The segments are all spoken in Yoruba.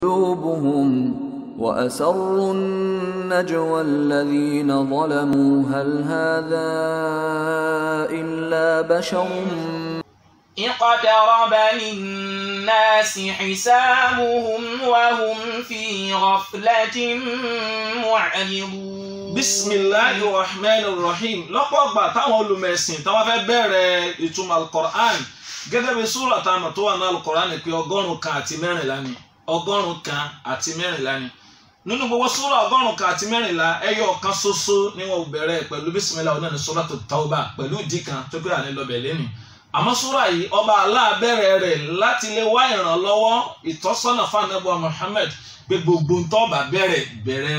قلوبهم وأسروا النجوى الذين ظلموا هل هذا إلا بشر اقترب للناس حسابهم وهم في غفلة معرضون. Bismillahir Rahmanir Rahim. Lọ́pọ̀ ọgbà táwọn olùmẹ̀sìn táwọn fẹ́ bẹ̀rẹ̀ ìtumọ̀ al-Qur'an gẹ́gẹ́ bí súrà táwọn tó wà ní al-Qur'an pé 114 ni 114 ni nínú gbogbo súrà 114 ẹyọ kan ṣoṣo ni wọ́n bẹ̀rẹ̀ pẹ̀lú bismillah ọ̀nà ní Suratu Tawbah pẹ̀lú ìdí kan tó pé àní lọ́bẹ̀ lẹ́nu àmọ́ súrà yìí ọba Allah bẹ̀rẹ̀ rẹ̀ láti lè wá ìrànlọ́wọ́ ìtọ́sọ́nà fún Ànábì Muhammad pé gbogbo ń tọ́ bá bẹ̀rẹ̀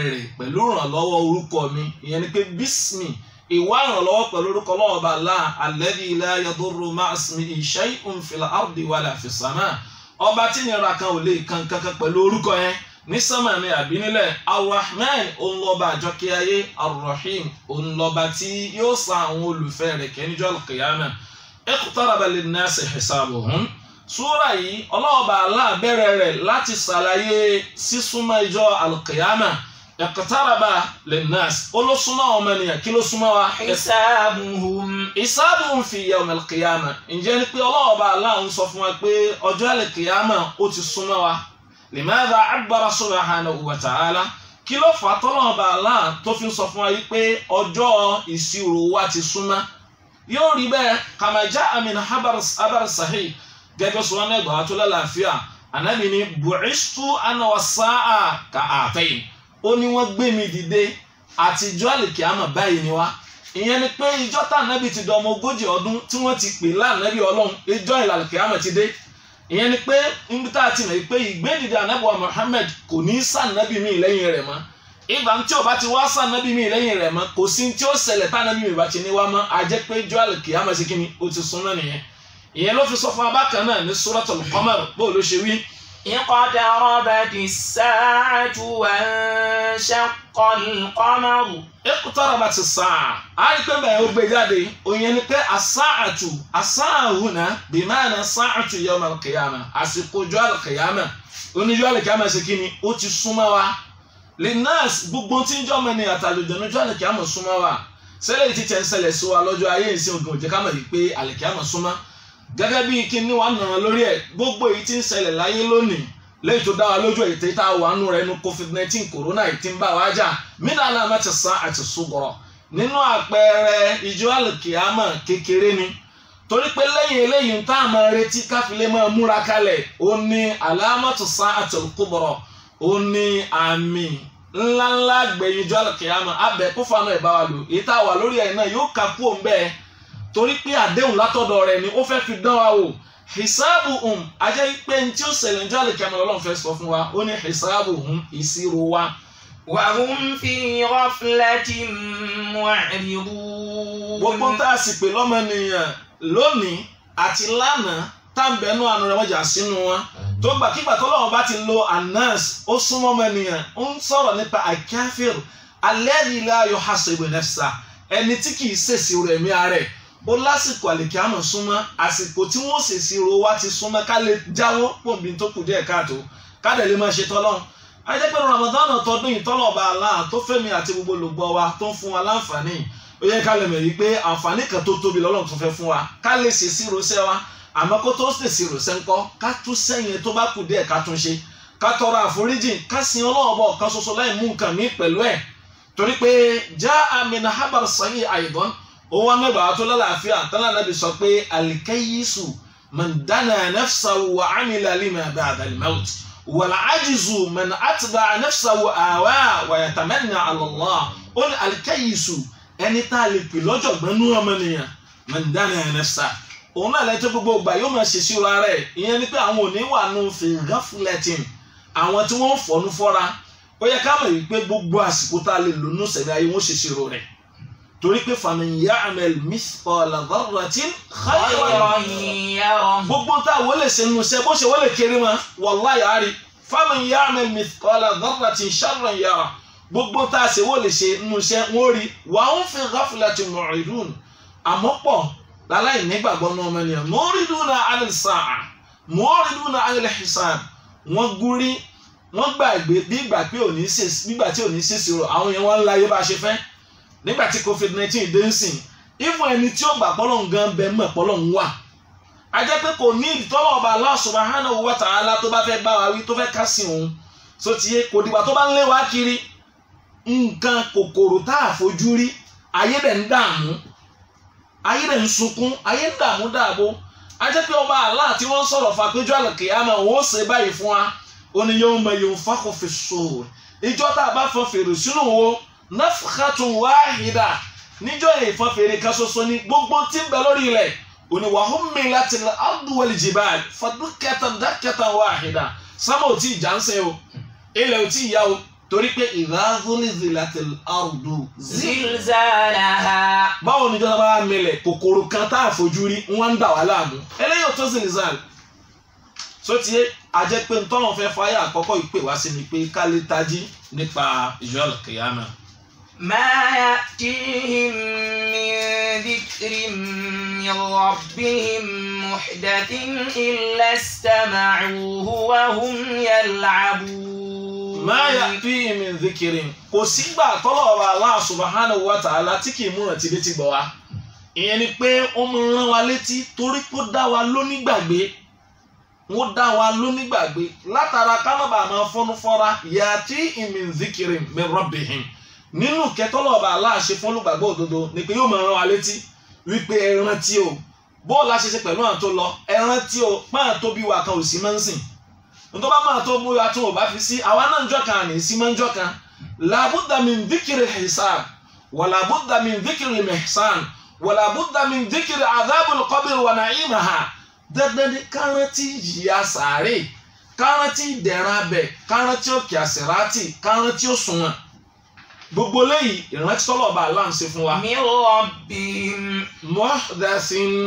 rẹ̀ pẹ̀lú ìrànlọ́wọ́ orúkọ mi ìyẹn ni pé bísmì ìwá ìrànlọ́wọ́ pẹ̀lú orúkọ Ọlọ́run ọba Allah alladhi la yadurru ma'a ismihi shay'un fil ardi wala fis sama' ọba tí nira kan ò lè kan kankan pẹ̀lú orúkọ yẹn ní sánmà ni àbí nílẹ̀ Ar-Rahman òun lọ́ba àjọkẹ́ ayé Ar-Rahim òun lọ́ba tí yóò san àwọn olùfẹ́ rẹ̀ kẹ́ níjọ́ al-qiyamah iqtaraba lin-nasi hisabuhum. Súra yìí ọlọ́ọ̀bà Allah bẹ̀rẹ̀ rẹ̀ láti ṣàlàyé sísúnmọ́ ìjọ al-qiyamah iqtaraba lin-nas olóṣùmọ́ ọmọ ènìyàn kí ló súnmọ́ wa. Hisabuhum fi yawm al-qiyamah ǹjẹ́ ni pé ọlọ́ọ̀bà Allah ń sọ fún wa pé ọjọ́ al-qiyamah ó ti súnmọ́ wa. Limadha abbara subhanahu wa ta'ala kí ló fà tọ́lọ́ọ̀bà Allah tó fi ń sọ fún wa yìí pé ọjọ́ ìṣirò wa ti súnmọ́. Yóò rí bẹ́ẹ̀ kama ja'a min habar sahih gẹ́gẹ́ sọ wọn ẹgbàá tó lálàáfíà ànábì ní bu'istu ana was-sa'a ka'atayn ó ní wọ́n gbé mi dìde àtijọ́ àlìkíyàmà báyìí ni wá ìyẹn ni pé ìjọ́ tá ànábì ti dọmọ 40 ọdún tí wọ́n ti pè lánàbì ọlọ́run ìjọ́ ìlàlìkíyàmà ti dé ìyẹn ni pé níbi tá a ti mọ̀ pé ìgbédìde ànábì wa Muhammad kò ní sànábì mi lẹ́yìn rẹ̀ mọ́ ìgbà tí ó bá ti wá sànábì mi lẹ́yìn rẹ̀ mọ́ kò sí tí ó ṣẹlẹ̀ tá ànábì mi bá ti ní wá mọ́ a jẹ́ pé ìjọ́ àlìkíyàmà sí kíni ó ti súnmọ́ nìyẹn ìyẹn ló fi sọ fún abákan náà ní Suratul Qamar bó ló ṣe wí. Iqtarabatis sa'atu wanshaqqal qamaru. Iqtarabatis sa'a àìpé bẹ́ẹ̀ ó gbé jáde òyìn ni pé as-sa'atu as-sa'ahuna bima'na sa'atu yawm al-qiyamah àsìkò ọjọ́ al-qiyamah oníjọ́ al-qiyamah ṣe kí ni ó ti súnmọ́ wa linnas gbogbo tí ń jọ́ mẹ́ni àtàlùjọ́ níjọ́ al-qiyamah súnmọ́ wa sẹ́lẹ̀ ti tẹ̀ ń ṣẹlẹ̀ sí wa lọ́jọ́ ayé ìsìn ògùn òjẹ́ ká mọ̀ yìí pé al-qiyamah súnmọ́ gẹ́gẹ́ bí kíní wà nàrán lórí ẹ̀ gbogbo èyí tí ń ṣẹlẹ̀ láyé lónìí lẹ́yìn tó dá wa lójú èyí tá a wà nù rẹ̀ nu COVID-19 corona yìí tí ń bá wa jà min alamati sa'ati sughra nínú àpẹẹrẹ ìjọ al-qiyamah kékeré ni torí pé lẹ́yìn eléyìí tá a máa retí káfílẹ̀ máa múra kalẹ̀ ó ní alamatu sa'ati al-kubra ó ní àmì ńláńlá gbẹ̀yìn ìjọ al-qiyamah abẹ kó fanu ẹ̀ bá wa lò èyí tá a wà lórí ẹ̀ náà yóò kà kú òun bẹ́ẹ̀ torí pé àdéhùn látọ̀dọ̀ rẹ̀ ni ó fẹ́ fi dán wa wò hisabuhum ajẹ́ pé ní tí ó ṣẹlẹ̀ ń jálè kí Ọlọ́run fẹ́ sọ fún wa ó ní hisabuhum ìṣirò wa. wa hum fi ghaflatin mu'ridun. gbogbo tá a sì pè lọ́mọnìyàn lónìí àti lánàá tá ń bẹnu àánú rẹ̀ wọ́n jà sínú wọn tó gbàkígbà tó lọ́wọ́ bá ti lo anas ó súnmọ́ ọmọnìyàn ó ń sọ̀rọ̀ nípa al-kafir alladhi la yuhasibu nafsa ẹni tí kì í ṣèṣì rẹ̀ mí ara rẹ̀ ó lásìkò àlìkíyàmọ̀ súnmọ́ àsìkò tí wọ́n ṣèṣì ro wá ti súnmọ́ ká lè jáwọ́ pòǹbì tó kù díẹ̀ káàtó ká dẹ̀ lè máa ṣe tọ́lọ́ ajẹ́ pé Ramadan tọdún yìí tọ́lọ̀ ọba Allah tó fẹ́mi àti gbogbo olùgbọ́ wa tó ń fún wa láǹfààní ó yẹ ká lè mọ̀ wípé àǹfààní kan tó tóbi lọ́lọ́run tó fẹ́ fún wa ká lè ṣèṣì rosẹ́ wa àmọ́ kó tó ṣèṣì rosẹ́ ńkọ́ ká tún sẹ́yìn tó bá kù díẹ̀ ká tún ṣe ká tọrọ àforíjì ká sin Ọlọ́run bọ̀ kan ṣoṣo láì mú nǹkan mí pẹ̀lú ẹ̀ torí pé ja'a min habar sahih aidan ó wá mẹ́bàá tó lálàáfíà tánà Nábì sọ pé al-kayyisu man dana nafsahu wa amila lima ba'da al-maut wal ajizu man atba'a nafsahu awa wa yatamanna ala Allah ó ní al-kayyisu ẹni tá a lè pè lọ́jọ̀gbọ́n nú ọmọnìyàn man dana nafsahu òun náà lẹ́tọ́ gbogbo ìgbà yóò máa ṣèṣì ra rẹ̀ ìyẹn ni pé àwọn òní wà nù fi ghaflatin àwọn tí wọ́n fọ́nú fọ́ra ó yẹ ká mọ̀ yìí pé gbogbo àsìkò tá a lè lò nù sẹ̀dá yìí wọ́n ṣèṣì rò rẹ̀ torí pé faman ya'mal mithqala dharratin khayran yarah gbogbo tá a wọlé ṣe nù sẹ́ bó ṣe wọlé kéré mọ́ wallahi àárí faman ya'mal mithqala dharratin sharran yarah gbogbo tá a ṣe wọlé ṣe nù sẹ́ wọ́n rí wa hum fi ghaflatin mu'ridun àmọ́ pọ̀ láláì nígbàgbọ́ náà ọmọ ènìyàn mu'riduna 'anil sa'a mu'riduna 'anil hisab wọ́n gúrí wọ́n gbàgbé bí ìgbà pé nígbà tí ò ní ṣèṣì rọ̀ àwọn yẹn wọ́n ń láyé bá a ṣe fẹ́ nígbà tí COVID-19 dé ń sìn ìfún ẹni tí ó gbà pọ́lọ́hún gan bẹ mọ̀ pọ́lọ́hún wà á jẹ́ pé kò ní ìtọ́lọ̀ ọba Allah subhanahu wa ta'ala tó bá fẹ́ bá wa wí tó fẹ́ ká sí òun so ti yé kò dìgbà tó bá ń lé wa kiri nǹkan kòkòrò tá a fojú rí ayé dẹ̀ ń dààmú ayé dẹ̀ ń sunkún ayé ń dààmú dààbò á jẹ́ pé ọba Allah tí wọ́n sọ̀rọ̀ fàpéjọ́ àlùkìyámà òun ó ṣe báyìí fún wa ó ní yawma yunfakhu fi s-sur ìjọ tá a bá fọn fèrè sínú wo nafkhatun wahida níjọ́ ìfọn fèrè kan ṣoṣo ní gbogbo tí ń bẹ lórí ilẹ̀ òní wa hummilatil ardu wal jibal fadukkatan dakkatan wahida sámà ò tí ì jánsẹ́ o ilẹ̀ ò tí ì yá o torí pé idha zulzilatil ardu zilzalaha. báwo ni ìjọba bá mẹlẹ̀ kòkòrò kan tá a fojú rí wọ́n ń dà wá láàmú eléyìí ò tó zilzal so ti yé ajẹ́ pé ntọ́nà fẹ́ fáyà àkọ́kọ́ ìpè wá sí ni pé ká lè tají nípa ìjọ al-qiyamah. ما يأتيهم من ذكر من ربهم محدث إلا استمعوه وهم يلعبون. ما يأتيهم من ذكر kò sígbà tọ́lọ̀ ọba Allah subhanahu wa ta'ala tí kì í múràn tí létí gbọ́ wa ìyẹn ni pé ó mú rán wa létí torí pé ó dá wa lónígbàgbé wọ́n dá wa lónígbàgbé látara kánábà máa fọ́nú fọ́ra ya'tihim min dhikrin min rabbihim nínú kẹtọ́lọ̀ ọba Allah ṣe fún olùgbàgbọ́ òdodo ni pé yóò máa rán wa létí wípé ẹ rántí o bó la ṣe ṣe pẹ̀lú àwọn tó lọ ẹ rántí o máa tó bí wa kan ò sí máa ń sìn nítorí bá máa tó mú wa tó ò bá fi sí àwa náà ń jọ kan àní sí máa ń jọ kan làbúdà min dhikri hisab wà làbúdà min dhikri mihsan wà làbúdà min dhikri adhabul qabr wa na'imaha dandan ni kárántí ìyà sàárè kárántí ìdẹ̀ra bẹ̀ kárántí òkè àsìrátì kárántí òṣùwọ̀n gbogbo lẹ́yìn ìrántí tọ́lọ̀ ọba Allah ń ṣe fún wa. min rabbihim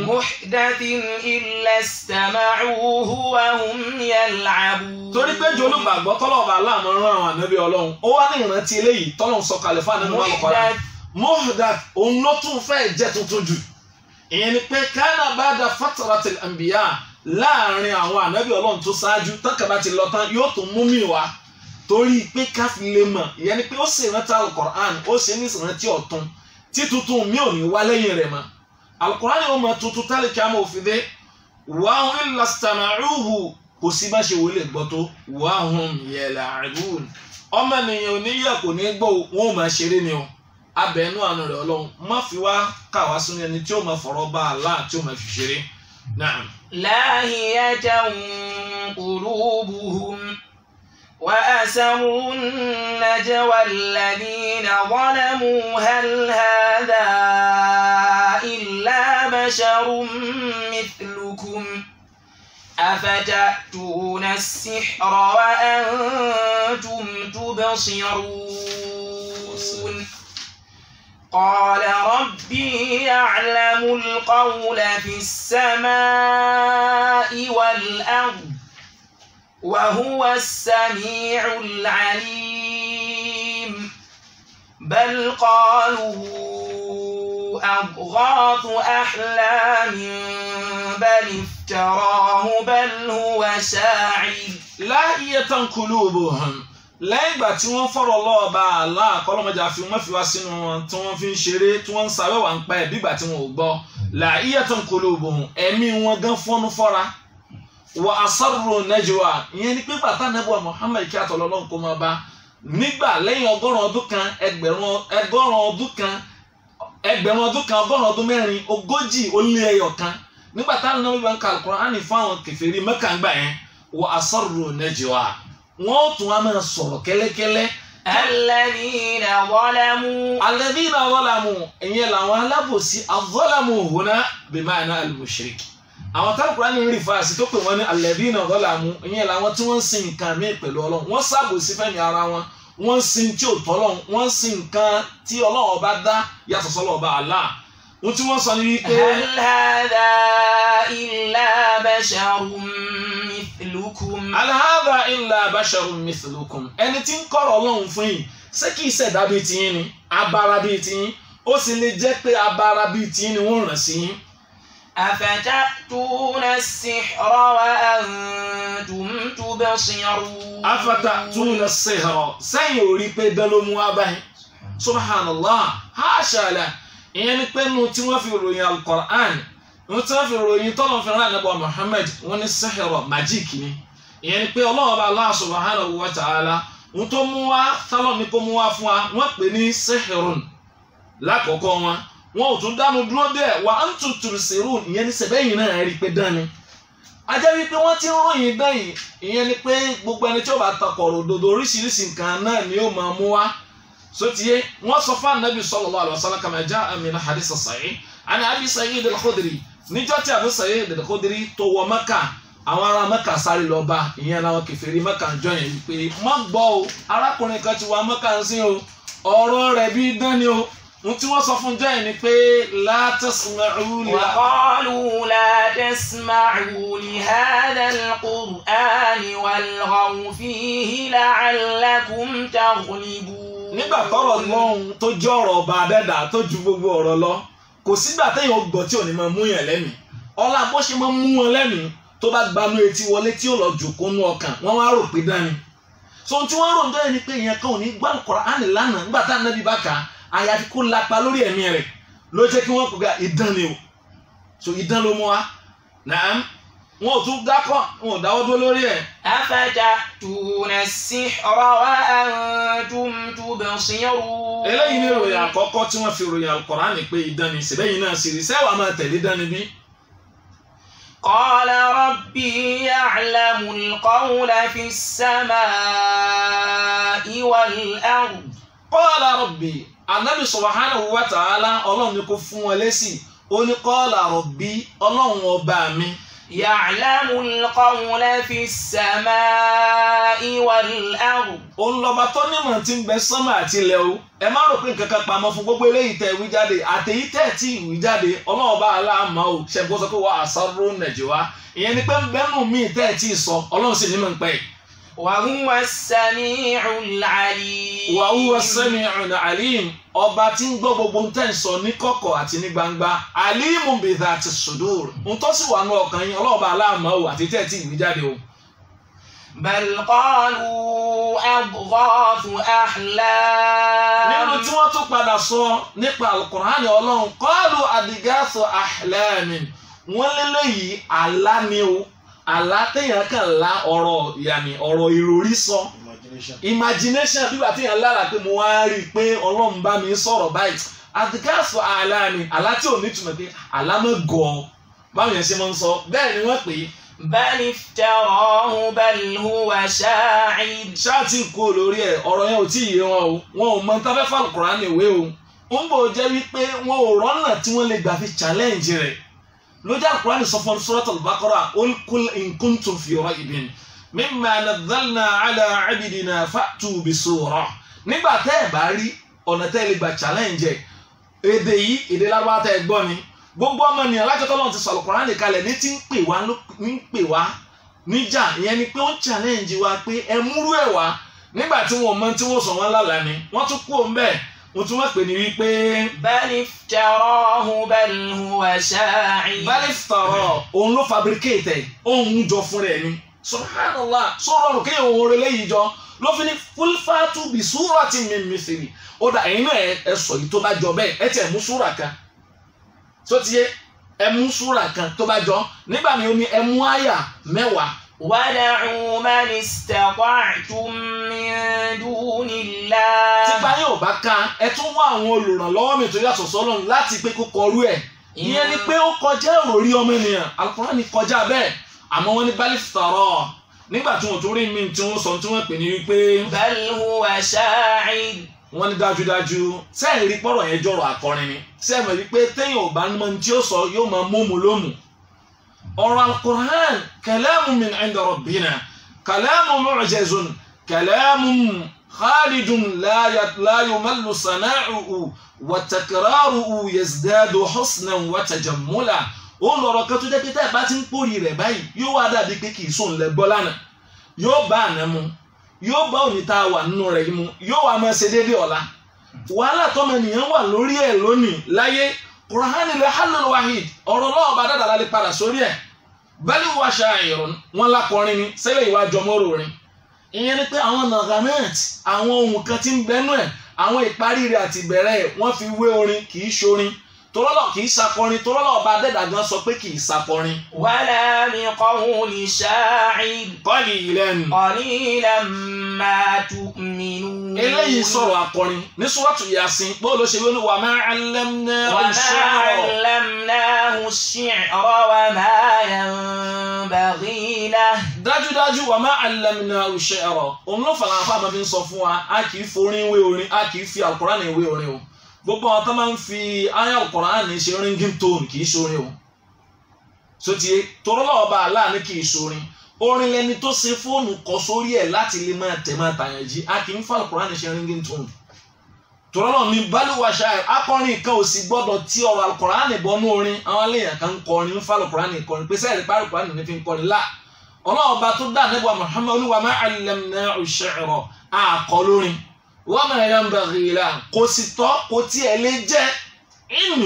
muhdathin illa istama'uhu wa hum yal'abun. torí pé jọ olùgbàgbọ́ tọ́lọ̀ ọba Allah máa ń rán àwọn ànábì Ọlọ́run ó wá ní ìrántí eléyìí tọ́lọ̀ ń sọ kalẹ̀ fún ànábì Ọlọ́run muhdath òun ló tún fẹ́ jẹ́ tuntun jù ìyẹn ni pé kana ba'da fatratil anbiya láàrin àwọn ànábì Ọlọ́run tó ṣáájú tọ́kàbá ti lọ tán yóò tún mú mi wá torí pé káfí lè mọ̀ ìyẹn ni pé ó sì rántí alukoran ó sì ní ìrántí ọ̀tun tí tuntun mi ò ní wá lẹ́yìn rẹ̀ mọ́ alukoran yóò mọ tuntun tálẹ̀ kí a mọ̀ òfin dé wàhùn illa istama'uhu kò sí bá ṣe wọlé gbọ́ tó wàhùn yal'abun ọmọ ènìyàn ò ní yẹ kò ní gbọ́ wọn ò máa ṣeré ni o abẹ́nú àánú rẹ̀ Ọlọ́run má fi wá káwá sún ẹni tí ó máa fọ̀rọ̀ bá Allah tí ó máa fi ṣeré náà. lahiyatan qulubuhum وأسروا النجوى الذين ظلموا هل هذا إلا بشر مثلكم أفتأتون السحر وأنتم تبصرون قال ربي يعلم القول في السماء والأرض وهو السميع العليم بل قالوا أضغاث أحلام بل افتراه بل هو شاعر لاهية قلوبهم lẹ́yìn ìgbà tí wọ́n fọ̀rọ̀ lọ́ọ̀bà Allah kọ́lọ́mọjà fi wọ́n fi wá sínú wọn tí wọ́n fi ń ṣeré tí wọ́n ń sàwẹ́wà ń pa ẹ̀ bí ìgbà tí wọ́n ò gbọ́ lahiyatan qulubuhum ẹ̀mí wọn gan fọ́nú fọ́ra wa asarru najwa ìyẹn ni pé bàtà nàbọ̀ Muhammad kí àtọ̀lọ́lọ́ kó máa bá nígbà lẹ́yìn ọgọ́rùn ọdún kan ẹgbẹ̀rún ọdún kan ọgọ́rùn ọdún mẹ́rin ogójì ó lé ẹyọ kan nígbà táwọn náà wíwá ń ka Al-Qur'ani fáwọn kèfèrí Mẹ́kà ń gbà yẹn wa asarru najwa wọ́n tún wá máa sọ̀rọ̀ kẹ́lẹ́kẹ́lẹ́. alladhina zalamu ìyẹn làwọn alábòsí az-zalamu huna bima'na al-mushrik àwọn Al-Qur'ani ń rí fàásì tó pè wọ́n ní alladhina zalamu ìyẹn làwọn tí wọ́n ń sin nǹkan mí pẹ̀lú Ọlọ́run wọ́n ṣàbòsí fẹ́mi ara wọn wọ́n sin tí ò tọ́lọ́run wọ́n sin nǹkan tí Ọlọ́run ọba dá yàtọ̀ sọ́lọ́ ọba Allah wọ́n tí wọ́n sọ ní wípé. hal hadha illa basharun mithlukum. hal hadha illa basharun mithlukum ẹni tí ń kọ́rọ̀ Ọlọ́run fún yìí ṣé kìí ṣẹ̀dá bíi tiyín ni abara bíi tiyín ó sì lè jẹ́ pé abara bíi tiyín ni wọ́n rán sí yín. أفتأتون السحر وأنتم تبصرون أفتأتون السحر sẹ́yìn ò rí pé dán ló mú wá báyìí subhanallah haṣa la ìyẹn ni pé nu tí wọ́n fi ròyìn al-Qur'an nu tí wọ́n fi ròyìn tọ́lọ̀ fi rán ànábì Muhammad wọ́n ní sihra magic ni ìyẹn ni pé Ọlọ́run bá Allah subhanahu wa ta'ala ń tó mú wá tọ́lọ̀ ní kó mú wá fún wa wọ́n pè ní sihrun lákọ̀ọ́kọ́ wọn ò tún dánu dúró dẹ̀ wa antum tubsirun ìyẹn ní sẹ̀bẹ́yìn náà rí pé dání ajẹ́ wípé wọ́n ti ń ròyìn dẹ́yìn ìyẹn ni pé gbogbo ẹni tí ó bá takọ̀rọ̀ òdodo oríṣiríṣi nǹkan náà ni ó máa mú wá sotiye wọ́n sọ fún anabi sallallahu alaihi wasallam kama jaa min hadith sahih ani Abi Sa'id al-Khudri níjọ́ tí Abu Sa'id al-Khudri tó wọ Mẹ́kà àwọn ará Mẹ́kà sáré lọ bá ìyẹn làwọn kèfèrí Mẹ́kà ń jọyìn wípé má gbọ́ o arákùnrin kan ti wá Mẹ́kà ń sìn o ọ̀rọ̀ rẹ̀ bí dání o tí wọ́n sọ fún jọyìn ni pé la tasma'u li wa qalu la tasma'u li hadha al-Qur'ani walghaw fihi la'allakum taghlibun. nígbà tọ́rọ̀ lọ́hùn tó jẹ́ ọ̀rọ̀ ọba adẹ́dà tó ju gbogbo ọ̀rọ̀ lọ kò sígbà téèyàn gbọ́ tí ò ní máa mú yàn lẹ́mìí ọlá bó ṣe máa mú wọn lẹ́mìí tó bá gbanú etí wọlé tí ó lọ jòkó nú ọkàn wọ́n wá rò pé dání so tí wọ́n rò ń dọ́yẹ ni pé ìyẹn kan ò ní gbọ́ Al-Qur'ani lánàá nígbà tá Ànábì bá kà á àyàfi kó lapa lórí ẹ̀mí rẹ̀ ló jẹ́ kí wọ́n kó ga idán ni o so idán ló mú wa naam wọn ò tún dákọ̀ wọn ò dáwọ́ dúró lórí ẹ̀. afatatuna as-sihra wa antum tubsirun. eléyìí ni ìròyìn àkọ́kọ́ tí wọ́n fi ròyìn Al-Qur'ani pé idán ni sẹ́bẹ̀yìn náà sì rí sẹ́wàá máa tẹ̀lé idán ni bí. قال ربي يعلم القول في السماء والأرض. قال ربي Ànábì subhanahu wa ta'ala Ọlọ́run ní kó fún wọn lésì ó ní qala rabbi Ọlọ́run ọba mi. يعلم القول في السماء والأرض. òun lọ́ba tó nímọ̀ tí ń bẹ sánmà àti ilẹ̀ o ẹ má rò pé nǹkan kan pamọ́ fún gbogbo eléyìí tẹ̀ wí jáde àtẹ̀yí tẹ̀ tí ìwí jáde Ọlọ́run bá aláàmọ́ o ṣẹ́gun sọ pé wà á sáré nàìjíríà ìyẹn ni pé bẹ́ẹ̀nù míì tẹ̀ tí ì sọ Ọlọ́run sì ní mọ̀ ń pẹ́. وهو السميع العليم. وهو السميع العليم ọba tí ń gbọ́ gbogbo ń tẹ̀ ń sọ ní kọ̀kọ̀ àti ní gbangba alimu bi dhati sudur ń tó sì wà ní ọkàn yín ọlọ́ọ̀bá aláàmọ́ o àti tẹ̀ tí ìwí jáde o. بل قالوا أضغاث أحلام. nínú tí wọ́n tún padà sọ nípa Al-Qur'ani Ọlọ́run qalu adghathu ahlamin wọ́n lélẹ́yìí àlá ni o àlá téèyàn kàn lá ọ̀rọ̀ yàní ọ̀rọ̀ ìròrí sọ imagination bí wàá téèyàn lára pé mo wá rí i pé Ọlọ́run bá mi sọ̀rọ̀ báyìí adghathu ahlamin àlá tí ò ní túmọ̀ pé àlá mọ́ gọ̀ọ́ báwọn yẹn ṣe máa ń sọ bẹ́ẹ̀ ni wọ́n pè é. بل افتراه بل هو شاعر. ṣáàtì kú olórí ẹ ọ̀rọ̀ yẹn ò tí ì yé wọn o wọn ò mọ tá fẹ́ fà Al-Qur'ani ìwé o ń bò jẹ́ wípé wọn ò rọ́nà tí wọ́n lè gbà fi challenge rẹ̀ lójú Al-Qur'ani sọ fún Suratul Baqarah qul in kuntum fi raybin mimma nazzalna ala abidina fa'tu bi surah nígbà tẹ́ ẹ̀ bá rí ọ̀nà tẹ́ ẹ lè gbà challenge èdè yìí èdè lágbára tẹ́ ẹ gbọ́ ni gbogbo ọmọ ènìyàn lájọ tọ́lọ́run ti sọ Al-Qur'ani kalẹ̀ ní tí ń pè wá níjà ìyẹn ni pé ó ń challenge wa pé ẹ múrú ẹ̀ wá nígbà tí wọ́n mọ tí wọ́n sọ wọ́n lálàá ni wọ́n tún kú òun bẹ́ẹ̀ wọ́n tún wọ́n pè ní wípé. بل افتراه بل هو شاعر. بل افتراه òun ló fabricate ẹ̀ òun jọ fún rẹ̀ ni subhanallah sọ̀rọ̀ kéèyàn òun rẹ̀ léyìí jọ ló fi ní qul fatu bi suratin min mithlihi ó dà ẹ̀yin náà ẹ sọ yìí tó bá jọ bẹ́ẹ̀ ẹ tẹ̀ mú súrà kan tó ti yé ẹ mú súrà kan tó bá jọ nígbà mi ò ní ẹ mú àyà 10. وادعوا من استطعتم من دون الله. tí báyìí ò bá ká ẹ tún wá àwọn olùrànlọ́wọ́ mi tó yàtọ̀ sọ́lọ́run láti pé kó kọrú ẹ̀ ìyẹn ni pé ó kọjá ìròrí ọmọ ènìyàn Al-Qur'ani kọjá bẹ́ẹ̀ àmọ́ wọ́n ní bal iftara nígbà tí wọ́n tún rí mi tí wọ́n sọ tí wọ́n pè ní wípé. بل هو شاعر. wọ́n ní dájúdájú sẹ́yìn rí pọ̀rọ̀ yẹn jọ̀rọ̀ akọrin ni sẹ́yìn mọ̀ wípé téèyàn ò bá mọ tí ó sọ yóò máa mómu lómù. ọ̀rọ̀ Al-Qur'an kalamun min 'inda rabbina kalamun mu'jazun kalamun khalidun la yumallu sana'uhu wa takraruhu yazdadu husnan wa tajammula. ó ń lọ̀rọ̀ kan tó jẹ́ pé tẹ́ẹ̀ bá ti ń pòrí rẹ̀ báyìí yóò wá dàbí pé kì í sóun lẹ gbọ́ lánàá yóò bá àná mu yóò bá òní tá a wà nínú rẹ̀ yìí mu yóò wá máa ṣe déédéé ọ̀la wàhálà tọ́mọ ènìyàn wà lórí ẹ̀ lónìí láyé Qur'an al-halul wahid ọ̀rọ̀ náà ọba dáadáa lè padà sórí ẹ̀ bal huwa sha'irun wọn lákọrin ni sẹ́lẹ̀ ìwà jọmọ́rò orin ìyẹn ni pé àwọn nagamet àwọn ohun kan tí ń bẹnu ẹ̀ àwọn ìparí rẹ̀ àti ìbẹ̀rẹ̀ ẹ̀ wọ́n fi wé orin kì í ṣorin torọ́lọ̀ kì í sakọrin torọ́lọ̀ ọba adẹ́dàgán sọ pé kì í sakọrin. wala min qawli sha'ir qalilan ma tu'minun. eléyìí sọ̀rọ̀ akọrin ní suratu Yasin bó ló ṣe wí wa ma 'allamnahu ash-shi'ra wa ma yanbaghi lahu. dájúdájú wa ma 'allamnahu ash-shi'ra òun ló fàlà àpá àmọ́ fi ń sọ fún wa a kì í forin wé orin a kì í fi Al-Qur'ani wé orin o gbogbo àwọn tó máa ń fi ayé Al-Qur'ani ṣe ringing tone kì í ṣorin o sotie torọ́lọ́ ọba aláàánú kì í ṣorin orin lẹni tó ṣe fóònù kọ sórí ẹ̀ láti lè máa tẹ̀ máa tàyàn jí a kì í fa Al-Qur'ani ṣe ringing tone torọ́lọ́ ní bal huwa sha'ir akọrin kan ò sì gbọ́dọ̀ tí ọ̀rọ̀ Al-Qur'ani bọ́nú orin àwọn aléyàn kan ń kọrin ń fa Al-Qur'ani kọrin pé sẹ́ẹ̀rì parí Al-Qur'ani ní fi ń kọrin lá ọlọ́ọ̀ba tó dá Ànábì Muhammad wa ma 'allamnahu ash-shi'ra àkọ lórin wa ma yanbaghi lahu kò sì tọ́ kò tiẹ̀ lè jẹ́ in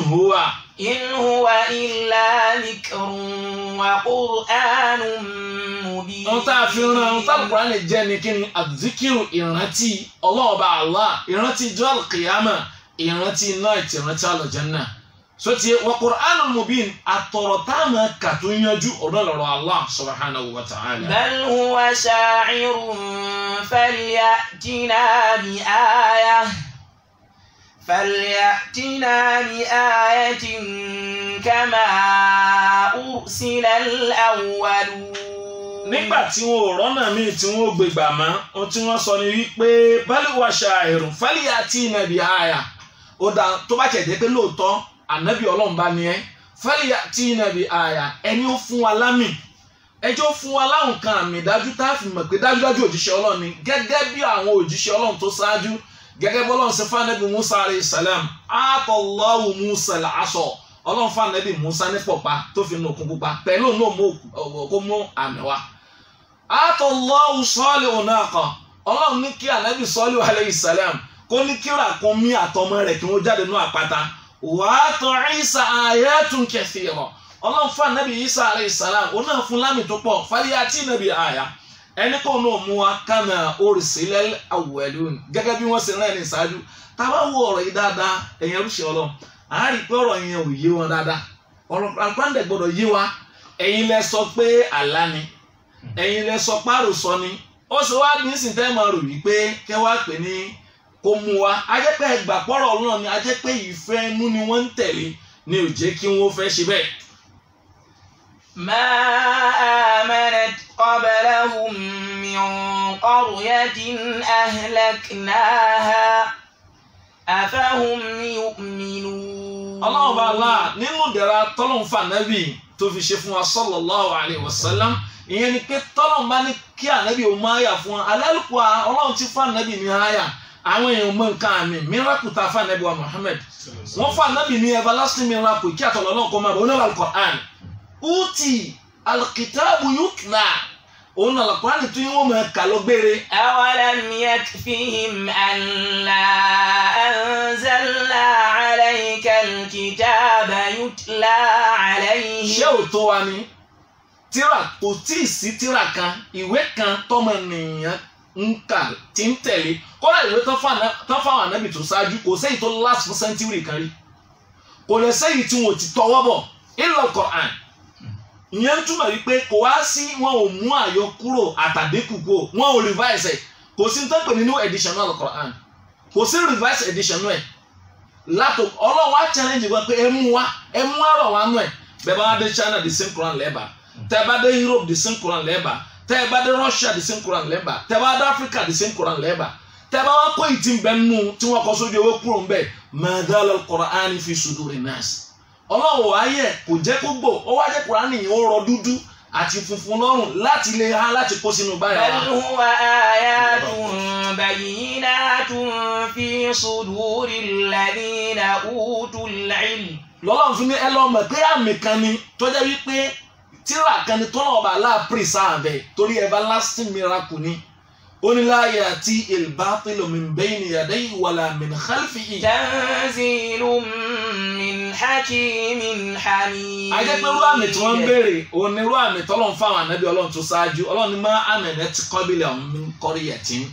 huwa illa dhikrun wa qur'anun mubin. wọ́n tá a fi ran ohun tí Al-Qur'ani jẹ́ ni kí ni àdìkírù ìrántí ọlọ́ọ̀ba Allah ìrántí ijọ́ al-qiyama ìrántí iná ìtì ìrántí al-jannah so ti wa qur'anun mubin àtọ̀rọ̀ tá a máa kà tó yanjú ọ̀dọ́ lọ́rọ̀ Allah subhanahu wa ta'ala. bal huwa sha'irun falyatina bi ayatin kama ursila al-awwalun. nígbà tí wọn ò rọ́nà míì tí wọn ò gbégbà mọ́ ohun tí wọ́n sọ ni wípé bal huwa sha'irun falyatina bi aya ó dá tó bá tẹ̀ dé pé lóòótọ́ ànábì ọlọ́run bá ní ẹ́ falyatina bi aya ẹni ó fún wa lámì ẹjọ́ fún wa láwọn kan àmì dájú tá a fi mọ̀ pé dájúdájú òjíṣẹ́ ọlọ́run ni gẹ́gẹ́ bí àwọn òjíṣẹ́ ọlọ́run tó ṣáájú gẹ́gẹ́ bí ọlọ́run ṣe fún ànábì Musa alayhi salam atallahu Musa al-asa ọlọ́run fún ànábì Musa ní pọ̀pá tó fi nù òkun pupa pẹ̀lú náà kó mú àmì wa atallahu Salihu naqa ọlọ́run ní kí ànábì Salihu alayhi salam kó ní kí ràkúnmí àtọmọ rẹ̀ kí wọ́n jáde ní àpáta wàátọ̀ Isa ayatun kathira ọlọ́run fún ànábì Isa alayhi salam ó náà fún lámì tó pọ̀ falyatina bi aya ẹni kò náà mú wa kama ursilal awwalun gẹ́gẹ́ bí wọ́n ṣe rán ẹni ṣáájú táwa wo ọ̀rọ̀ yìí dáadáa ẹ̀yìn ẹrúṣẹ́ ọlọ́run àárí pé ọ̀rọ̀ yẹn ò yé wọn dáadáa ọ̀rọ̀ àpáǹdẹ̀ gbọ́dọ̀ yé wa ẹ̀yin lẹ sọ pé àlá ni ẹ̀yin lẹ sọ párùsọ ni ó ṣe wá ní sìn tẹ́ máa rò wípé kẹ́ wá pè ní kó mú wa ajẹ́pẹ́ ẹgbà pọ́rọ̀ ọlọ́run ni ajẹ́pẹ́ ìfẹ́ inú ni wọ́n ń tẹ̀lé ni ò jẹ́ kí wọ́n fẹ́ ṣe bẹ́ẹ̀. ma amanat qablahum min qaryatin ahlaknaha afahum yu'minun. ọlọ́run bá la nínú ìdẹ̀ra tọ́lọ́run fún ànábì tó fi ṣe fún wa sallallahu alayhi wa sallam ìyẹn ni pé tọ́lọ́run bá ní kí ànábì ó máa yà fún wa alálùkù ọlọ́run ti fún ànábì ní àyà àwọn èèyàn mọ nǹkan àmì miracle ta fún ànábì wa Muhammad wọ́n fún ànábì ní everlasting miracle kí àtọ̀lọ́ náà kọ́ máa bọ̀ onílà al-Qur'an uti al-kitabu yutla òun náà al-Qur'an tó yín wọ́n máa kà lọ gbére. awalam yakfihim anna anzalna alayka al-kitaba yutla alayhim. ṣé ò tó wa ni tíra kò tí ì sí tíra kan ìwé kan tọ́mọ nìyẹn nka tí ń tẹ̀lé kọ́lá ìwé tán fáwọn ànábì tó ṣáájú kò sẹ́yìn tó last for century kan rí kò lè sẹ́yìn tí wọn ò ti tọwọ́ bọ̀ illa al-Qur'an ìyẹn ń túmọ̀ wípé kò wá sí wọn ò mú àyọkúrò àtàdékù kúrò wọn ò revise ẹ̀ kò sí tó ń pè ní new edition náà al-Qur'an kò sí revise edition náà ẹ̀ látò ọlọ́run á challenge wọn pé ẹ mú àrọ̀ wa nù ẹ̀ bẹ́ẹ̀ bá dé China the same Quran lẹ́ẹ̀bà tẹ́ bá dé Europe the same Quran lẹ́ẹ̀bà tẹ́ bá dé Russia the same Quran lẹ́ẹ̀bà tẹ́ bá dé Africa the same Quran lẹ́ẹ̀bà tẹ́ bá wá kó ìtì bẹ́ẹ̀ nù tí wọ́n kọ́ sójú ewé kúrò ń bẹ́ẹ̀ madala al-Qur'ani fi suduri nas ọlọ́run ayé kò jẹ́ kó gbò ó wá jẹ́ Qur'ani yìí ó rọ dúdú àti funfun lọ́rùn láti lè ha láti kó sínú báyà wa. bal huwa ayatun bayyinatun fi suduril ladina utul ilm. lọ́lọ́run fún mi ẹ lọ́ọ́ mọ̀ pé àmì kan ni tó jẹ́ wípé tíra kan ni tọ́lọ́ ọba aláàpírísà àbẹ̀ torí everlasting miracle ni oni la ya'ti al-batilu min bayni yadayhi wala min khalfihi. tanzilun min hakimin hamid. ajẹ́ pé irú àmì tí wọ́n ń béèrè òun ni irú àmì tọ́lọ́run fáwọn ànábì ọlọ́run tó ṣáájú ọlọ́run ní ma amanat qablahum min qaryatin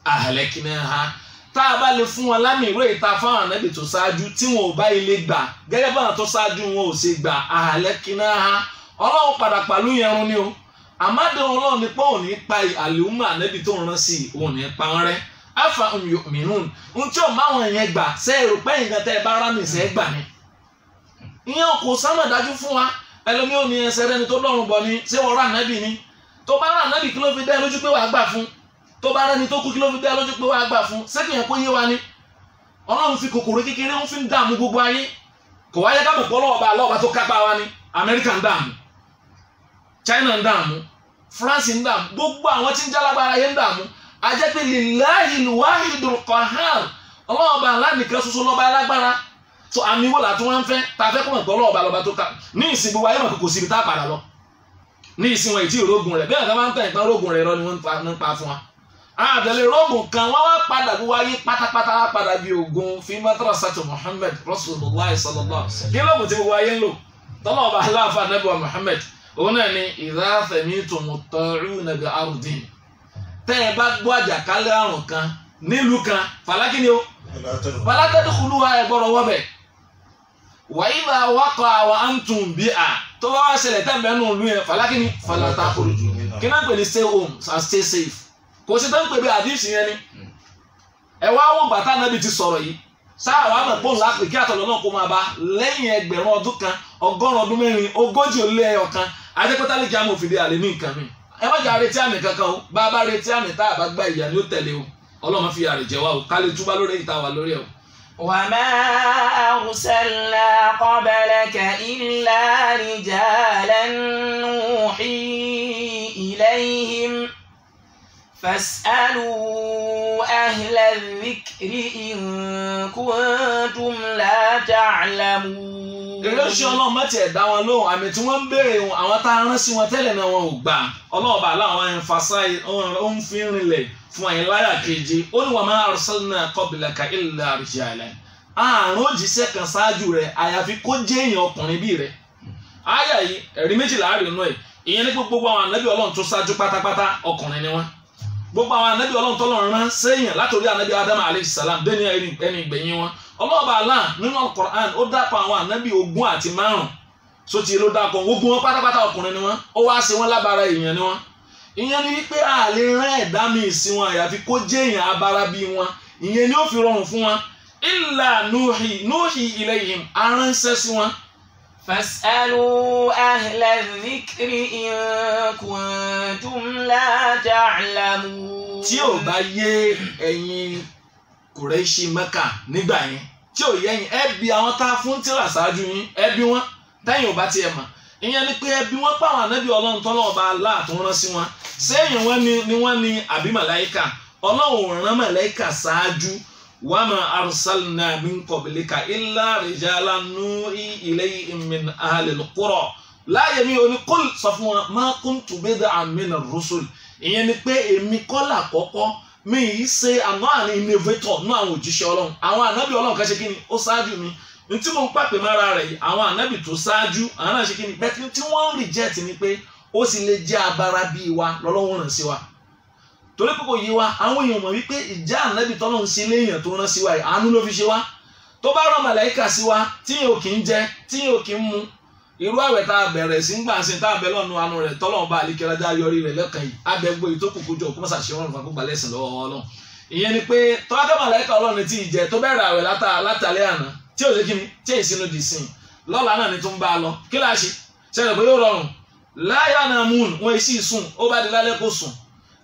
ahlaknaha. tá a bá lè fún wọn lámì ìró ìta fáwọn ànábì tó ṣáájú tí wọn ò bá ilé gbà gẹ́gẹ́ báwọn tó ṣáájú wọn ò ṣe gbà ahlaknaha ọlọ́run padà pàlú yẹn run ni o. àmàdé ọlọ́run nípa òní pa àlùmọ́ ànábì tó ń rán sí òní pa wọn rẹ́ afa yu'minun ohun tí ò máwọn yẹn gbà ṣe èrò pẹ́yìn gan tẹ́ ẹ bá rá mi ṣe é gbà ni. ìyẹn kò sámà dájú fún wa ẹlòmí ò ní ẹsẹ̀ rẹni tó dọ̀rùn bọ̀ ni ṣé wọ́n rà ànábì ni tó bá rà ànábì kí ló fi dá ẹ lójú pé wàá gbà fún tó bá rẹni tó kú kí ló fi dá ẹ lójú pé wàá gbà fún ṣé kì í yẹn kó yé wa ni. ọlọ́run fi kòkòrò kékeré ń fi ń dààmú gbogbo ayé kò wáyé ká mọ̀ pé ọlọ́ọ̀ba tó kápá wa ni Amẹ́ríkà ń dààmú China ń dààmú France ń dààmú gbogbo àwọn tí ń jálágbára yẹn ń dààmú ajẹ́ pé lillahi al-wahidul qahhar ọlọ́ọ̀ba alánìkan ṣoṣo lọ́ba alágbára tó àmì wò látún wọn fẹ́ tá a fẹ́ kọ́ mọ̀ pé ọlọ́ọ̀ba lọ́ba tó ká ní ìsìn gbogbo ayé mọ̀ kò síbi tá a padà lọ ní ìsìn wọn ìtì ìrógùn rẹ̀ bẹ́ẹ̀ ká máa ń tẹ̀ ìpín rógùn rẹ̀ rọ ni wọ́n ń pa fún wa. àtẹ̀lé rógùn kan wọ́n wá padà gbogbo ayé pátápátá wá padà bí ogun fi madrasatu Muhammad Rasulullah sallallahu alaihi wasallam kí lóògùn tí gbogbo ayé ń lò tọ́lọ́ọ̀ba aláàfáà nẹ́bùwà Muhammad òun náà ni idha sami'tum at-ta'una bi ardin tẹ́ ẹ bá gbọ́ àjàkálẹ̀ àrùn kan nílùú kan fàlákì ni ó fala tadkhuluha ẹ gbọ́dọ̀ wọ́bẹ̀ wa idha waqa'a wa antum biha tó bá wá ṣẹlẹ̀ tẹ́ mẹ́nu ìlú yẹn fàlákì ni fala takhruju kí náà ń pè ní stay home and stay safe kò sí tó ń pè bí àdìsí yẹn ni ẹ wá wọ́n bàtà náà bí ti sọ̀rọ̀ yìí sáà wàá mọ̀ pọ́ùn lápè kí àtọ̀lọ́ náà kó máa bá lẹ́yìn ẹgbẹ̀rún ọdún kan ọgọ́rùn ọdún mẹ́rin ogójì ó lé ẹyọ kan adékọ́tà lè jẹ́ àmọ́ òfìdí àlè ní nǹkan mi ẹ má jà retí àmì kankan o bá a bá retí àmì tá a bá gba ìyà ni ó tẹ̀lé o ọlọ́run fi àrè jẹ wá o ká lè túbá lórí ìta wà lórí ẹ o. وما أرسلنا قبلك إلا رجالا نوحي إليهم فاسألوا أهل الذكر إن كنتم لا تعلمون. gẹ́gẹ́ ṣe ọlọ́run má tiẹ̀ dá wọn lóhùn àmì tí wọ́n ń béèrè wọn àwọn tá a rán sí wọn tẹ́lẹ̀ náà wọn ò gbà ọlọ́run bá láwọn ẹnfàsáì ó ń fi rinlẹ̀ fún àyìn láyà keje ó ní wa ma arsalna qablaka illa rijalan àrùn òjíṣẹ́ kan ṣáájú rẹ̀ àyàfi kó jẹ́ èèyàn ọkùnrin bí rẹ̀. àyà yìí ẹ̀rí méjìlá rí inú ẹ̀ ìyẹn ní gbogbo àwọn ànábì ọlọ́run tó ṣáájú pátápátá ọkùnrin ni wọ́n gbogbo àwọn ànábì ọlọ́run tọ́lọ́run rán sẹ́yìn látòrí ànábì Ádámù alayhi salam dé ní ẹni ìgbẹ̀yìn wọn ọlọ́ọ̀bà Allah nínú Al-Qur'an ó dápọ̀ àwọn ànábì 25 sóti ló dápọ̀ gbogbo wọn pátápátá ọkùnrin ni wọn ó wá ṣe wọn lábára èèyàn ni wọn ìyẹn ni wípé a lè rán ẹ̀dá mi sí wọn àyàfi kó jẹ́ èèyàn abara bí wọn ìyẹn ni ó fi rọrùn fún wọn illa nuhi ilayhim aránṣẹ́ sí wọn. فاسألوا أهل الذكر إن كنتم لا تعلمون. tí ò bá yé ẹ̀yin Kùrẹ́ṣì Mẹ́kà nígbà yẹn tí ò yẹ yín ẹ bi àwọn tá a fún tírà ṣáájú yín ẹ bi wọn tẹ́yìn ò bá tiẹ̀ mọ̀ ìyẹn ni pé ẹ bi wọn pàwọn ànábì ọlọ́run tọ́lọ́run bá láàtún rán sí wọn sẹ́yìn wọn ni wọ́n ní àbí màláíkà ọlọ́run rán màláíkà ṣáájú wama arsalna min qablika illa rijalan nuhi ilayhim min ahlil qura láàyè mi ò ní kul sọ fún wọn ma kuntu bid'an min ar-rusul ìyẹn ni pé èmi kọ́ làkọ́kọ́ mi yìí ṣe àná àní innovator nú àwọn òjíṣẹ́ ọlọ́run àwọn ànábì ọlọ́run kan ṣe kí ni ó ṣáájú mi ntí mo ń pàpè mára rẹ̀ yìí àwọn ànábì tó ṣáájú àwọn náà ṣe kí ni bẹ́ẹ̀ tí wọ́n ń reject ni pé ó sì lè jẹ́ abara bíi wa lọ́lọ́run rán sí wa torí pé kò yé wa àwọn èèyàn mọ̀ wípé ìjà ànábì tọ́lọ́run sí léèyàn tó rán sí wa yìí àánú ló fi ṣe wa tó bá rán màláíkà sí wa tíyẹn ò kì í jẹ tíyẹn ò kì í mu irú àwẹ̀ tá a bẹ̀rẹ̀ sí ń gbà sí tá a bẹ̀ lọ́nu àánú rẹ̀ tọ́lọ́run bá àlíkẹ́lájà yọrí rẹ̀ lẹ́kàn yìí abẹ́gbó yìí tó kùkú jọ kó má ṣàṣẹ wọn fún agbógbà lẹ́sìn lọ́wọ́ ọlọ́run ìyẹn ni pé tọ́lá màláíkà ọlọ́run tí ì jẹ tó bẹ̀rẹ̀ àwẹ̀ látàlẹ́ àná tí ò ṣe kí ni tí ì sínú di sìn lọ́la náà ni tó ń bá a lọ kí láà ṣe ṣẹlẹ̀ pé yóò rọrùn láyà náà múùn wọn èsì sùn ó bá di lálẹ́ kó sùn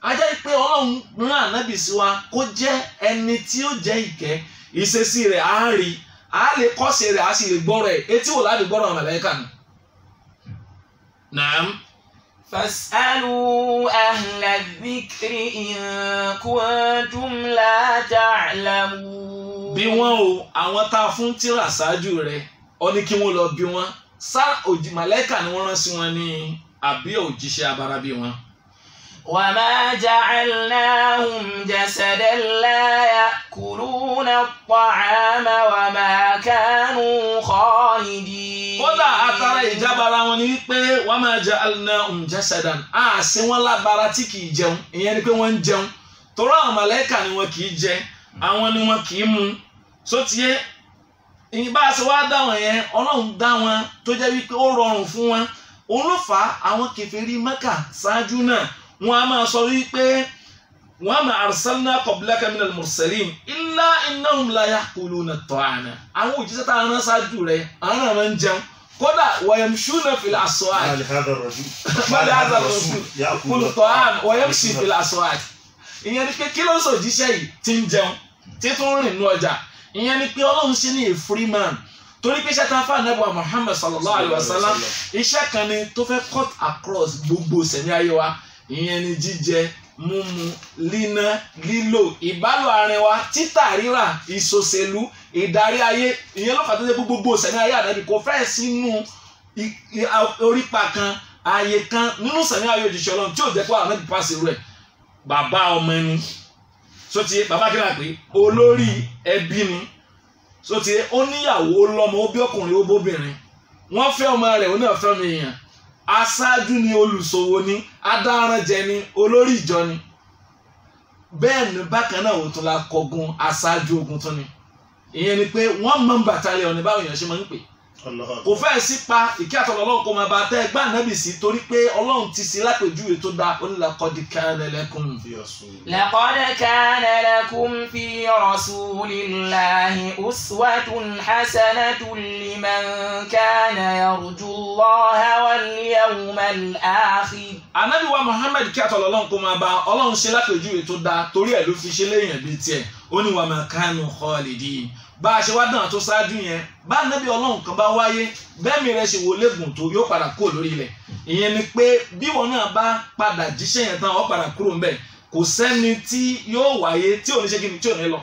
ajá pé ọlọ́run rán ànábì sí wa kó jẹ́ ẹni tí ó jẹ́ ìkẹ́ ìṣesí rẹ̀ á rí á lè kọ́sẹ̀ rẹ̀ á sì lè gbọ́rọ̀ ẹ̀ etí wò láti gbọ́rọ̀ àwọn màláíkà ni. Naam. فاسألوا أهل الذكر إن كنتم لا تعلمون. bí wọn o àwọn tá a fún tírà ṣáájú rẹ̀ ọ ní kí wọn lọ bí wọn sá màláíkà ni wọ́n rán sí wọn ní àbí òjíṣẹ́ abara bí wọn. وما جعلناهم جسدا لا يأكلون الطعام وما كانوا خالدين. kódà àtàrà ìjábára wọn ni wípé وما جعلناهم جسدا a ṣe wọn lábára tí kì í jẹun, ìyẹn ni pé wọ́n ń jẹun torí àwọn màláíkà ni wọn kì í jẹ, àwọn ni wọn kì í mu. Sótìyé ìbá ṣe wá dá wọn yẹn, Ọlọ́run dá wọn tó jẹ́ wípé ó rọrùn fún wọn. Òun ló fà á àwọn kèfèrí Mákà ṣáájú náà wọn a máa sọ wípé wa ma arsalna qablaka minal mursalin illa innahum la ya'kuluna at-ta'ama. Àwọn òjíṣẹ́ tá a rán ṣáájú rẹ̀ àwọn náà máa ń jẹun, kódà wa yamshuna fil aswaq. Mali hadha ar-rasul ya'kulu at-ta'ama wa yamshi fil aswaq. Ìyẹn ni pé kí ló ń sọ òjíṣẹ́ yìí tí ń jẹun tí tún rìn ní ọjà. Ìyẹn ni pé Ọlọ́run ṣe ní a free man, torí pé iṣẹ́ tá a fà nẹ́bùwà Muhammad sallallahu alayhi wa sallam iṣẹ́ kan ni tó fẹ́ cut across gbogbo sẹ̀mí ayé wa. Ìyẹn ni jíjẹ, mímu, líná, lílò, ìbálò àárín wa, títà rírà, ìṣòṣèlú, ìdarí ayé. Ìyẹn ló fà tó dé gbogbo sẹ̀mí ayé Ànábì kò fẹ́ sínú orípa kan ààyè kan nínú sẹ̀mí ayé òjíṣẹ́ Ọlọ́run tí ò jẹ́ pé Ànábì pàṣẹ rẹ̀ bàbá ọmọ ẹni. Sótìyé bàbá kí n àpè olórí ẹbí ni. Sótìyé ó níyàwó lọ́mọ, ó bí ọkùnrin ó bóbìnrin, wọ́n fẹ́ ọmọ rẹ̀ ó náà fẹ́ ọmọ èèyàn, aṣáájú ni, olùṣòwò ni, adáranjẹ ni, olórí ìjọ ni. Bẹ́ẹ̀ ni bákan náà ó tún la kọgun aṣáájú ogun tún ni. Ìyẹn ni pé wọ́n mọ̀ bàtàlẹ̀ ọ̀nà báwọn èèyàn ṣe máa ń pè. Kò fẹ́ sí pa ìkí àtọ̀lọ́ Ọlọ́run kó máa bá tẹ́ ẹgbẹ́ Ànábì sí torí pé Ọlọ́run ti sí lápèjúwe tó dáa. Ó ní laqad kana lakum لقد كان لكم في رسول الله أسوة حسنة لمن كان يرجو الله واليوم الآخر. Ànábì wa Muhammad kí àtọ̀lọ́ Ọlọ́run kó máa bá Ọlọ́run ṣe lápèjúwe tó dáa torí ẹ̀ ló fi ṣe léèyàn bíi tiẹ̀. Ó ní wa ma kanu khalidin. Bá a ṣe wá dàn tó ṣáájú yẹn, bá Ànábì Ọlọ́run kan bá wáyé bẹ́ẹ̀ mi rẹ̀ ṣe wò lẹ́gùn tó yóò padà kúrò lórí ilẹ̀. Ìyẹn ni pé bí wọn náà bá padà jíṣẹ́ yẹn tán ó padà kúrò ń bẹ̀. Kò sẹ́ni tí yóò wáyé tí ò ní ṣe kíni tí ò ní lọ.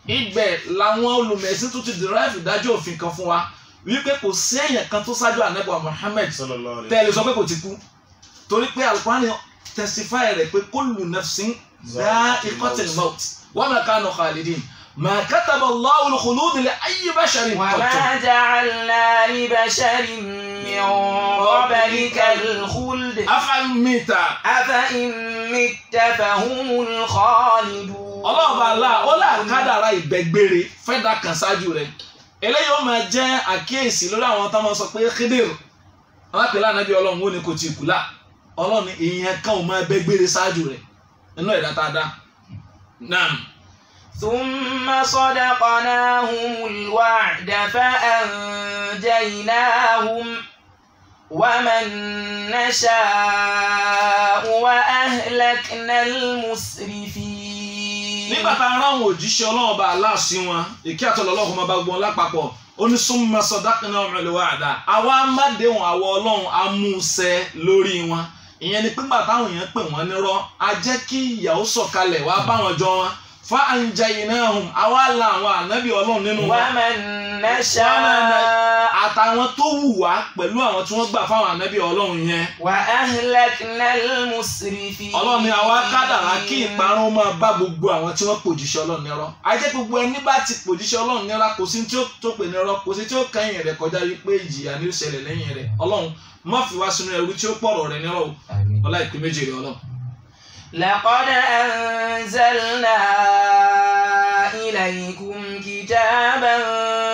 Ibẹ̀ làwọn olùmẹ̀sìn tó ti derive ìdájọ́ òfin kan fún wa wípé kò sí èèyàn kan tó ṣáájú Ànábì Muhammad tẹ́lẹ̀ sọ pé kò ti kú, torí pé Al-Qur'an testify rẹ̀ pé kullu nafsin dha'iqatul maut wa ma kanu khalidin. ما كتب الله الخلود لأي بشر. وما جعلنا لبشر من قبلك الخلد أفإن مت فهم الخالدون. Ọlọ́run Allah ó là kádàrá ìbẹ́gbére fẹ́ dá kan ṣáájú rẹ̀. Eléyìí ó máa jẹ́ àkíyèsí lórí àwọn tó máa sọ pé Khidir àwọn àpèlè Ànábì Ọlọ́run ó ní kò tí ì kú là. Ọlọ́run ní ìyẹn kan ò máa bẹ́gbére ṣáájú rẹ̀ nínú ẹ̀dá tá a dá. Naam. ثم صدقناهم الوعد فأنجيناهم ومن نشاء وأهلكنا المسرفين. Nígbà tá a rán àwọn òjíṣẹ́ Ọlọ́run bá aláàṣì wọn ìkí àtọ̀lọ́ Ọlọ́run máa bá gbọ́n lápapọ̀ ó ní summa sadaqnahum al-wa'da àwa mádéhùn àwọ Ọlọ́run amúṣẹ lórí wọn. Ìyẹn ni pé nígbà táwọn èèyàn pè wọ́n nírọ́ a jẹ́ kí ìyàwó sọ̀kalẹ̀ wá báwọn jọ wọn. فأنجيناهم àwa là àwọn ànábì Ọlọ́run nínú wa. ومن نشاء àtàwọn tó wù wá pẹ̀lú àwọn tí wọ́n gbà fáwọn ànábì Ọlọ́run yẹn. وأهلكنا المسرفين. Ọlọ́run ni àwa kádàrá kí ìparun máa bá gbogbo àwọn tí wọ́n pòjíṣẹ́ Ọlọ́run nírọ́. A jẹ́ gbogbo ẹni bá ti pòjíṣẹ́ Ọlọ́run nírọ́ kò sí tí ó tó pè nírọ́, kò sí tí ó kẹ́yìn rẹ̀ kọjá wípé ìjìyà ni ó ṣẹlẹ̀ lẹ́yìn rẹ̀. Ọlọ́run má fi wá sínú ẹrú tí ó pọ̀rọ̀ rẹ̀ nírọ́ o. ọlá ìpè méjì rẹ̀ Ọlọ́run. لقد أنزلنا إليكم كتابا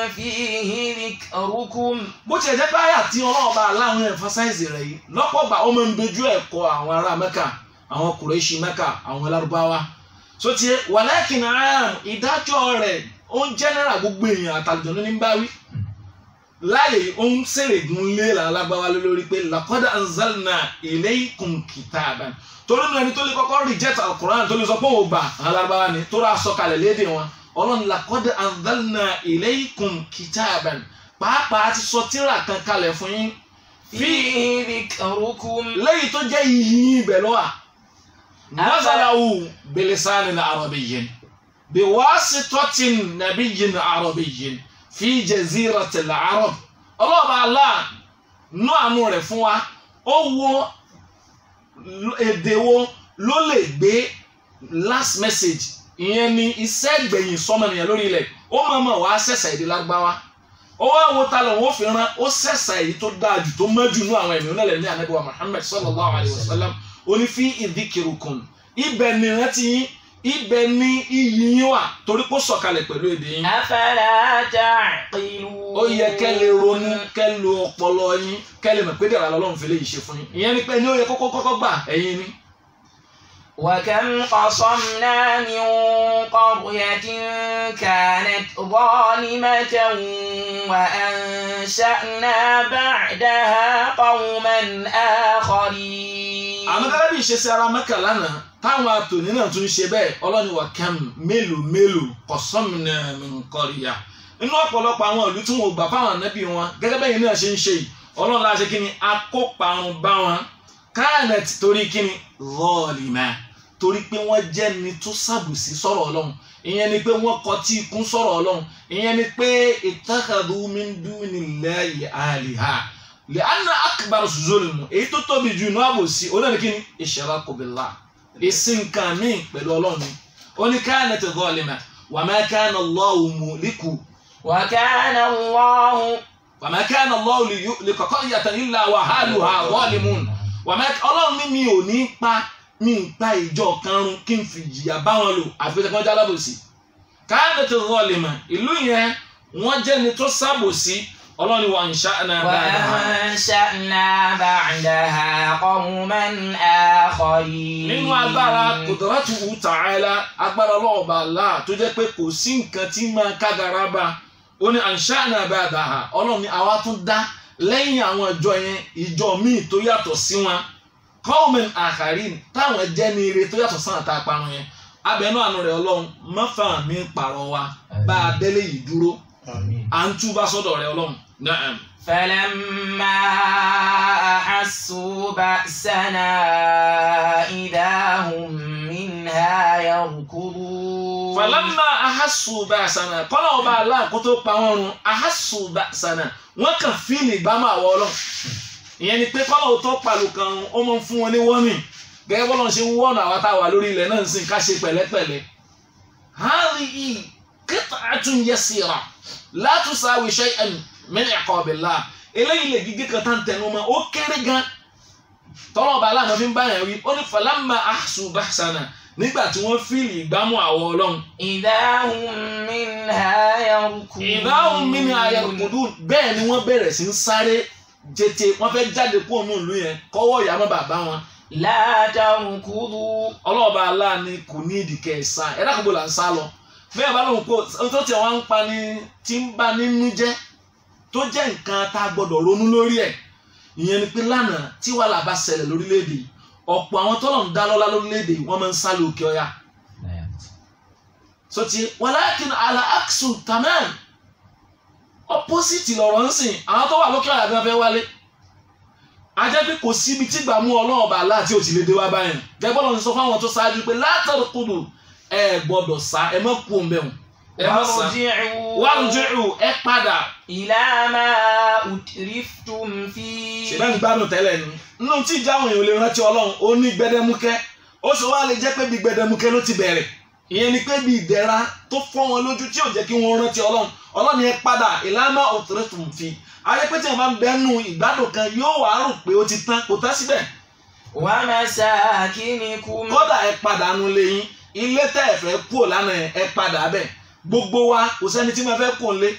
فيه ذكركم. bó tiẹ̀ jẹ́ pé àyà tí Ọlọ́run bá aláwọn emphasize rẹ̀ yìí lọ́pọ̀ ọgbà ó máa ń dojú ẹ̀kọ́ àwọn ará Mẹ́kà, àwọn Kùrẹ́ṣì Mẹ́kà, àwọn Lárúbáwá. So tiẹ̀ walakin ààm ìdájọ́ rẹ̀ ó ń general gbogbo èèyàn àtàlùjọ́nú ní báwí. láyé ó ń sèrègùn lé làlágbáwá lórí pé laqad anzalna ilaykum kitaban. torí náà ẹni tó lè kọ́kọ́ reject Al-Qur'an tó lè sọ pé òun gbà àwọn Lárúbáwá ni tó rà sọ̀kalẹ̀ lédè wọn. Ọlọ́run laqad anzalna ilaykum kitaban pàápàá ti sọ tírà kan kalẹ̀ fún yín. fihi dhikrukum. lẹ́yìn tó jẹ́ yìnyín ibẹ̀ lọ́wọ́. nazalahu bilisanin arabiyyin biwasitatin nabiyyin arabiyyin fi jaziratil arab. ọlọ́ọ̀bà Allah nú àánú rẹ̀ fún wa ó wo èdè wo ló lè gbé last message ìyẹn ni iṣẹ́ ìgbẹ̀yìn sọmọnìyàn lórí ilẹ̀ ó mọ̀ọ́mọ̀ wá ṣẹ̀ṣà èdè Lárúbáwá ó wá wo ta lòun ó fi rán ó ṣẹ̀ṣà èyí tó dáa jù tó mọ́jú nú àwọn ẹ̀mí onílẹ̀ ní Ànábì wa Muhammad sallallahu alayhi wa sallam ó ní fi idhikrukum ibẹ̀ ni rántí yín ibẹ̀ ni iyì yín wà torí kó sọ̀kalẹ̀ pẹ̀lú èdè yín. afala ta'qilun. ó yẹ kẹ́lẹ́ ronú kẹ́lu ọpọlọ yín kẹ́lẹ́ mọ̀ pé dẹ̀ra lọ́lọ́run fi lè ṣe fún yín ìyẹn ni pé ní ó yẹ kọ́kọ́ gbà ẹ̀yin ni. وكم قصمنا من قرية كانت ظالمة وأنشأنا بعدها قوما آخرين. àmọ́ gẹ́gẹ́ bí ìṣesí ara Mẹ́kà lánàá táwọn àtòní náà tún ṣe bẹ́ẹ̀ ọlọ́ni wa kam mélòó qasamna min qarya nínú ọ̀pọ̀lọpọ̀ àwọn ìlú tí wọn ò gbà fáwọn ànábì wọn gẹ́gẹ́ bẹ́ẹ̀ náà ṣe ń ṣe yìí ọlọ́run láti kí ni akóparun bá wọn kanat torí kí ni zalima torí pé wọ́n jẹ́ ni tó ṣàbùsí sọ̀rọ̀ ọlọ́run ìyẹn ni pé wọ́n kọtí ikún sọ̀rọ̀ ọlọ́run ìyẹn ni pé ittakhadhu min dunillahi aliha li'anna akbar zulm èyí tó tóbi jù ní àbòsí onáni kí ni ishraku billah ìsìn nǹkan míì pẹ̀lú ọlọ́run ni ó ní kanat zalima wa ma kana Allahu muliku wa ma kana Allahu liyuhlika qaryatan illa wa ahluha zalimun ọlọ́run ní mi ò ní mi ń pa ìjọ kan run kí n fi jìyà bá wọn lò àfihàn kan jálábòsí kanat zalima ìlú yẹn wọ́n jẹ́ ni tó ṣàbòsí ọlọ́ni wa ansha'na ba'daha qawman akharin. nínú agbára qudratuhu ta'ala agbára ọlọ́ọ̀bà Allah tó jẹ́ pé kò sí nǹkan tí máa kágara bá ó ní ansha'na ba'daha ọlọ́ni àwa tún dá lẹ́yìn àwọn ìjọ yẹn ìjọ míì tó yàtọ̀ sí wọn qawman akharin táwọn jẹ́ ní ire tó yàtọ̀ sáà tá a parun yẹn abẹ́nú àánú rẹ̀ ọlọ́run mọ́fà mi pààrọ̀ wa bá a délé yìí dúró à ń túbà sọ́dọ̀ rẹ̀ ọlọ́run. نعم فلما أحسوا بأسنا إذا هم منها يركضون. فلما أحسوا بأسنا قالوا بالله كتب قانون أحسوا بأسنا وكان فيني بما ولو ìyẹn ni pé kọ́lọ̀ tó pàlù kan ó máa ń fún wọn ní wọ́nì gẹ́gẹ́ bọ́lá ṣe ń wọ́nà àwọn táwa lórí ilẹ̀ náà ń sìn ká ṣe pẹ̀lẹ́pẹ̀lẹ́. هذه قطعة يسيرة لا تساوي شيئا min iqabillah eléyìí lè gígé kan tán tẹnu mọ́ ó kéré gan tọ́lọ̀ ọba aláàmọ́ fi ń báyàn wí ó ní falamma ahsu ba'sana nígbà tí wọ́n fíìlì ìgbámú àwọ̀ ọlọ́run. idahum minha yarkudun bẹ́ẹ̀ ni wọ́n bẹ̀rẹ̀ sí ń sáré jẹjẹ wọ́n fẹ́ jáde kó òun ìlú yẹn kọ́wọ́ ìyá mọ́ bàbá wọn. la tarkudu. ọlọ́ọ̀ba aláàní kò ní ìdìkẹ́ ẹ̀sà ẹ̀dá kò bó là ń sá lọ bẹ́ẹ̀ bá lóun kó tó tiẹ̀ wá ń pa ni tí ń bá nínú jẹ́ tó jẹ́ nǹkan tá a gbọ́dọ̀ ronú lórí ẹ̀ ìyẹn ni pé lánàá tí wàhálà bá ṣẹlẹ̀ lórílẹ̀‐èdè ọ̀pọ̀ àwọn tọ́lọ̀ ń dá lọ́lá lórílẹ̀‐èdè wọ́n máa ń sá lókè ọ̀yà. sọtí walakin ala aksu tamam opposite lọ̀rọ̀ ń sìn àwọn tó wà lókè ọ̀yà gan fẹ́ wálé. ajẹ́ pé kò síbi tí gbàmú ọlọ́ọ̀bà láti òtí lè dé wá báyìí gẹ́gẹ́ bọ́lá ń sọ fáwọn tó ṣáájú pé la tarkudu ẹ gbọ́dọ̀ sá ẹ má kú òun bẹ́ẹ̀ warji'u ẹ padà. ila ma utriftum fi. ṣèbẹ́ ń gbádùn tẹ́lẹ̀ ni nínú tí ìjà àwọn èèyàn lè rántí ọlọ́run ó ní gbẹdẹmukẹ́ ó sì wá lè jẹ́ pé bí gbẹdẹmukẹ́ ló ti bẹ̀rẹ̀ ìyẹn ni pé bí ìdẹ̀ra tó fọ́ wọn lójú tí ò jẹ́ kí wọ́n rántí ọlọ́run ẹ padà ila ma utriftum fi. ayé pé tí wọ́n bá ń bẹ́nu ìgbádùn kan yóò wá rò pé ó ti tán kò tán síbẹ̀. wa masakinikum. kódà ẹ padà nu lẹ́yìn ilé tẹ́ ẹ fẹ́ kúrò lánàá ẹ padà bẹ́ẹ̀ gbogbo wa kò sẹ́ni tí ma fẹ́ kún un lé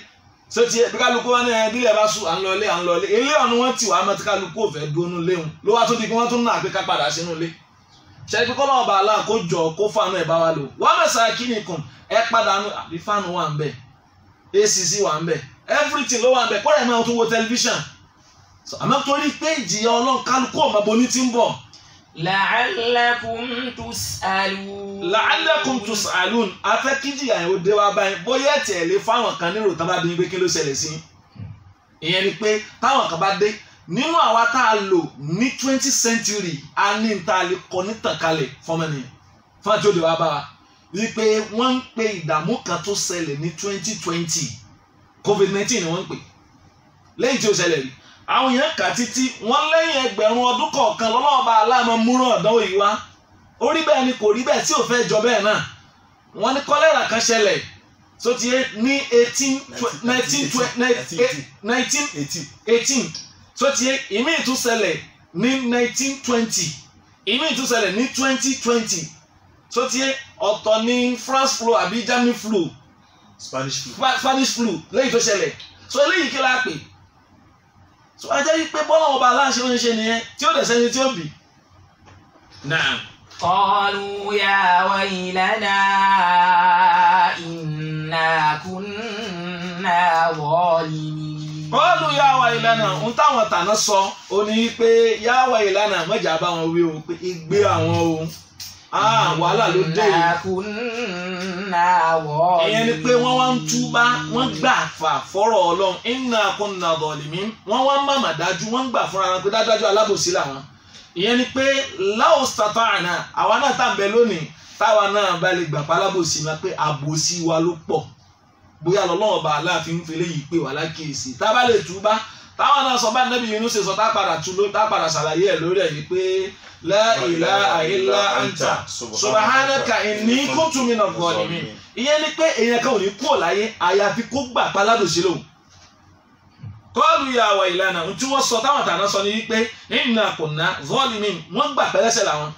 so ti bí kálukú wa ní ẹbílẹ̀ bá sùn à ń lọ ilé ilé ọ̀nà wọn ti wà á mọ̀ tí kálukú ò fẹ́ dúnú léhùn ló wá tó di kí wọ́n tún náà pé ká padà sínú ilé ṣe pé kọ́nà ọba aláà kó jọ kó fàánù ẹ̀ bá wa lò wọ́n mẹ́sà kíníkùn ẹ padà nù àbí fáànù wà ń bẹ̀ ACC wà ń bẹ̀ everything ló wà ń bẹ̀ kọ́ra ẹ̀ máa tún wo tẹlifíṣàn àmọ́ torí pé ìjìyà ọlọ́run kálukú ọ̀mọ bo ní ti ń bọ̀. La'allakum tus'alun afẹ́ kíjìyà yẹn ó dé wá báyìí bóyá ẹ̀ tẹ̀lé fáwọn kan nírò tán bá dín pé kí ló ṣẹlẹ̀ sí ìyẹn ni pé táwọn kan bá dé nínú àwa tá a lò ní 20th century a ní ta lè kọ nítànkalẹ̀ fọmọnìyàn fún àti òde wa bá wa wípé wọ́n ń pe ìdààmú kan tó ṣẹlẹ̀ ní 2020 COVID-19 ni wọ́n ń pè lẹ́yìn tí ó ṣẹlẹ̀ rí àwọn èèyàn kà títí wọ́n lẹ́yìn ẹgbẹ̀rún ọdún kọ̀ọ̀kan lọ́lọ́ọ̀bá aláàmọ́ múràn ọ̀dánwò yìí wá ó rí bẹ́ẹ̀ ni kò rí bẹ́ẹ̀ tí ò fẹ́ jọ bẹ́ẹ̀ náà wọ́n ní kọ́lẹ́rà kan ṣẹlẹ̀ tó ti yé ní 1918 tó ti yé ìmí ìtúsẹlẹ̀ ní 1920 ìmí ìtúsẹlẹ̀ ní 2020 tó ti yé ọ̀tọ̀ ní France flu àbí Germany flu Spanish flu lẹ́yìn tó ṣẹlẹ̀ so eléyìí kí la pè so ajá yìí pé bọ́lá ọba aláṣẹ ń ṣe nìyẹn tí ó dẹ̀ sẹ́ni tí ó bì náà. قالوا يا ويلنا إنا كنا ظالمين. قالوا يا ويلنا ń táwọn tàná sọ ó ní pé يا ويلنا mọ̀jà bá wọn wí o pé igbe àwọn o wàhálà ló dé إنا كنا ظالمين. ìyẹn ni pé wọ́n wá ń túbá wọ́n gbà fà fọ́rọ̀ Ọlọ́run إنا كنا ظالمين wọ́n wá ń màmá dájú wọ́n gbà fúnra wọn pé dájú alábòsí làwọn. ìyẹn ni pé láò sàtàánà àwa náà tá ń bẹ lónìí táwa náà bá lè gbà pálábòsí máa pé àbòsí wa ló pọ̀ bóyá lọ́lọ́wọ́ bá aláàfin ń fele yìí pé wà lákèésí tá a bá lè túbá táwọn náà sọ bá nẹ́bí Yunus sọ tá a padà ṣàlàyé ẹ̀ lórí ẹ̀ pé la ilaha illa anta subhanaka inni kuntu minaz zalimin. ìyẹn ni pé èèyàn kan ò ní kúrò láyé àyàfi kó gbà pálábòsí lòun. Qalu ya waylana tí wọ́n sọ táwọn tàná sọ ní wípé inna kunna zalimin wọ́n gbà pẹ́lẹ́sẹ̀ làwọn.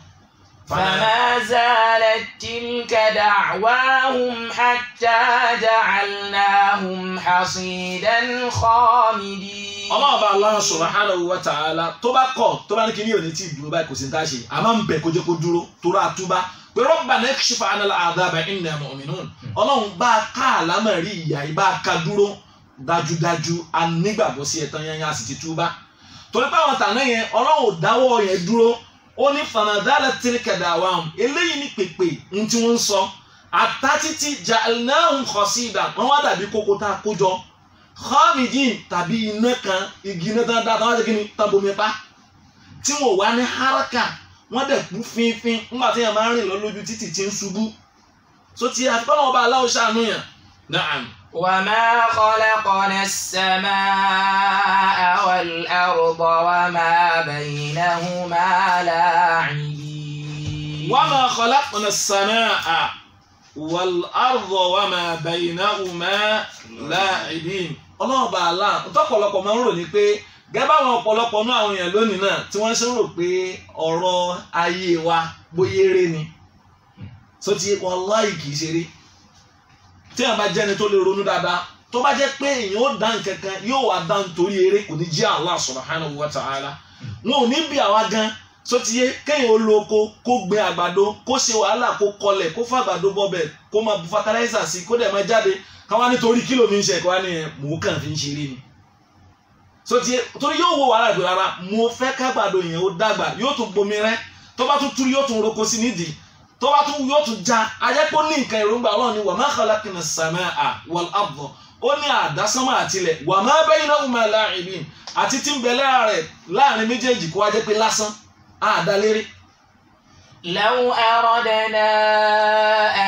فما زالت تلك دعواهم حتى جعلناهم حصيدا خامدين. ọlọ́ọ̀bá Allah subhanahu wa ta'ala tó bá kọ̀ tó bá ní kí ní òní tí ìdúró báyìí kò sí ní ká ṣe àmọ́ ń bẹ̀ kó jẹ́ kó dúró tó rà túbá pé rabbana ikshif 'anna al-'adhaba inna mu'minun ọlọ́run bá ká àlámọ̀rí ìyà ìbá ká dúró dájúdájú a nígbàgbọ́ sí ẹ̀tàn yẹn a sì ti túbá torí pé àwọn tàná yẹn ọlọ́run ò dáwọ́ yẹn dúró ó ní fanadala tilka da'wahum eléyìí ní pèpè ní tí wọ́n ń sọ àtàtítí ja'alnahum khasida wọ́n wá dàbí kókó tá a kó jọ khamidin tàbí iná kan igi iná tán dáadáa wọ́n ti kí ni tábomi pa tí wọ́n wá ní haraka wọ́n dẹ̀ kú fínfín nígbà tí yẹn máa ń rìn lọ lójú títì tí ń ṣubú so ti àfikún ọba aláwọ̀ ṣàánú yẹn na'am. وما خلقنا السماء والأرض وما بينهما لاعبين. وما خلقنا السماء والأرض وما بينهما لاعبين. Ọlọ́run bá Allah tọ́pọ̀lọpọ̀ máa ń rò ní pé gẹ́gẹ́ báwọn ọ̀pọ̀lọpọ̀ náà àwọn èèyàn lónìí náà tí wọ́n ṣe ń rò pé ọ̀rọ̀ ayé wa bóyá eré ni so ti wallahi kìí ṣeré tí a bá jẹ́ ẹni tó lè ronú dáadáa tó bá jẹ́ pé èèyàn ó dá nǹkan kan yóò wá dá nítorí eré kò ní jẹ́ Allah subhanahu wa ta'ala wọn ò ní bí àwa gan so ti yé kéèyàn ó lo oko kó gbin àgbàdo kó ṣe wàhálà kó kọlẹ̀ kó fún àgbàdo bọ́bẹ̀ kó máa bu fertilizer sí kó dẹ̀ máa jáde káwá nítorí kílò mi ń ṣe ẹ̀kọ́ wá ní ẹ̀ mò ń kàn fi ń ṣeré ni so ti yé torí yóò wo wàhálà ìgbò rárá mo fẹ́ kágbàdo yẹn ó dàgbà yóò tún bomi rẹ́ tó bá tún túrú yóò tún roko sí nídìí tó bá tún yóò tún já ajẹ́pọ̀ ní nǹkan èròǹgbà Ọlọ́run ni wa ma khalaqna as-samaa wal-arda ó ní àdásánmà àtilẹ̀ wa ma baynahuma la'ibin àti tí ń bẹ láàrin méjèèjì kó wá jẹ́ pé lásán àdálérè. لو أردنا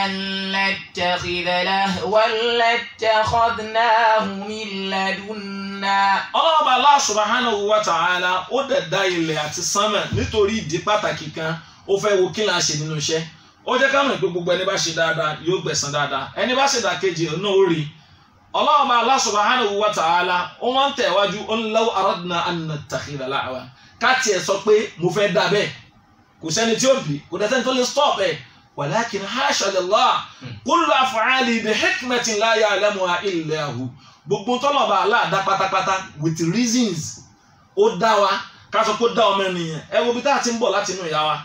أن نتخذ لهوا لاتخذناه من لدنا. Ọlọ́run Allah subhanahu wa ta'ala ó dẹ̀ dá ilẹ̀ àti sánmà nítorí ìdí pàtàkì kan ó fẹ́ wo kí la ṣe nínú iṣẹ́ ó jẹ́ ká mọ̀ pé gbogbo ẹni bá ṣe dáadáa yóò gbẹ̀san dáadáa ẹni bá ṣe dàkejì náà ó rí Ọlọ́run Allah subhanahu wa ta'ala ó wọ́n ń tẹ̀wájú ó ń law aradna an nattakhidha lahwa ká tiẹ̀ sọ pé mo fẹ́ dá bẹ́ẹ̀ kò sẹ́ni tí ó bì kò dẹ́sẹ́ni tó lè stop ẹ̀ walakin hasha lillah kullu af'ali bi hikmatin la ya'lamuha illa hu gbogbo tọ́lọ̀ bá aláàdá pátápátá with reasons ó dá wa ká sọ pé ó dá ọmọ ènìyàn ẹ wo bí tá a ti ń bọ̀ láti inú ìyá wa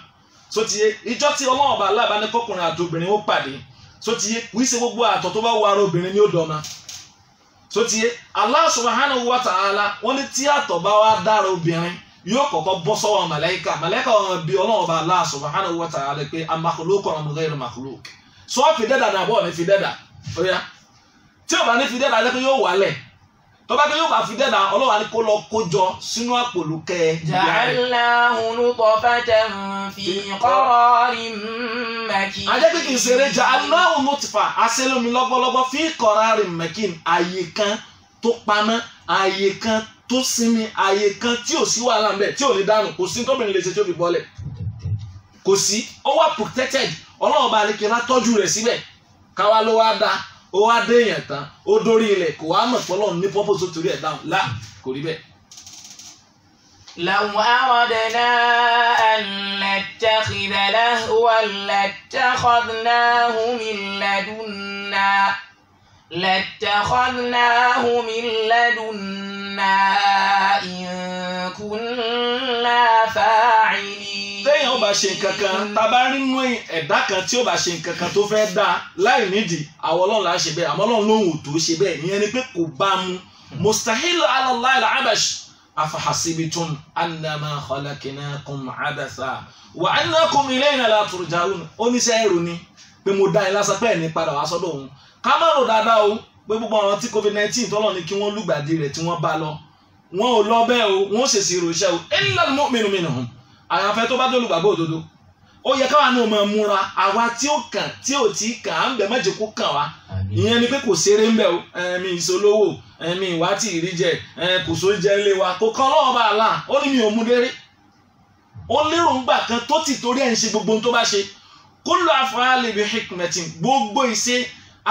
so ti yé ìjọ tí Ọlọ́run bá aláàbá ní kọkùnrin àti obìnrin ó pàdé so ti yé kì í ṣe gbogbo àtọ̀ tó bá wọ ara obìnrin ní ó dọ̀ma so ti yé Allah subhanahu wa ta'ala wọ́n ní tí àtọ̀ bá wá dára obìnrin yóò kọ́kọ́ bọ́ sọ́wọ́ màláíkà wọn bí Ọlọ́run bá Allah subhanahu wa ta'ala pé amakhluqun am ghayru makhluq so fi dẹ́dà ní àbọ̀ ní fi dẹ́dà ó yá tí ó bá ní fi dẹ́dà lẹ́kọ̀ọ́ yóò wálẹ̀ tó bá kí yóò bá fi dẹ́dà Ọlọ́run ní kó lọ kójọ sínú àpòlùkẹ́ ja'alnahu nutfatan fi qararin makin. ajẹ́ pé kì í ṣeré ja'alnahu nutfa aṣẹ́lómi lọ́gbọ́lọ́gbọ́ fi qararin makin ààyè kan tó pamọ́ ààyè kan tó sinmi ààyè kan tí ò sí wàhálà ń bẹ tí ò ní dànù kò sí tóbìnrin lè ṣe tí ó fi bọ́lẹ̀ kò sí ó wà protected ọlọ́run bá lékè látọ́jú rẹ̀ síbẹ̀ káwa ló wá dá ó wá dé èèyàn tán ó dórí ilẹ̀ kò wá mọ̀ pọ́lọ́run ní purpose tó torí ẹ̀ dáhùn lá kò rí bẹ́ẹ̀. لو أردنا أن نتخذ لهوا لاتخذناه من لدنا إن كنا فاعلين. téèyàn ó bá ṣe nǹkan kan tá a bá rí nínú ẹ̀dá kan tí ó bá ṣe nǹkan kan tó fẹ́ dá láì nídìí àwọn ọlọ́run là á ṣe bẹ́ẹ̀ àmọ́ ọlọ́run lóhùn ò tó ṣe bẹ́ẹ̀ ìyẹn ni pé kò bá mu mustahil ala Allah al-abash afahasibitum annama khalaqnakum abatha wa annakum ilayna la turja'un oníṣẹ́ èrò ni pé mo dá ẹ lásán pé ẹ̀ ní padà wá sọ́dọ̀ òun ká má rò dáadáa o pé gbogbo àwọn tí COVID-19 tọ́lọ̀ ní kí wọ́n lùgbàdì rẹ̀ tí wọ́n bá lọ wọn ò lọ bẹ́ẹ̀ o wọ́n ṣèṣì ìròṣẹ́ o illal mu'minu minhum àyànfẹ́ tó bá dé olùgbàgbọ́ òdodo ó yẹ káwa náà máa múra àwa tí ó kàn tí ò tí kàn á ń bẹ mẹ́jẹ kó kàn wá ìyẹn ni pé kò ṣeré ń bẹ o mi ìsolówó mi ìwá tí ìrí jẹ kò só jẹ ilé wa kò kàn lọ́wọ́ bá a là ó ní mi ò mú déré ó lérò ńgbà kan tó ti torí ẹ̀ ń ṣe gbogbo ohun tó bá ṣe kullu af'ali bi hikmatin gbogbo ìṣe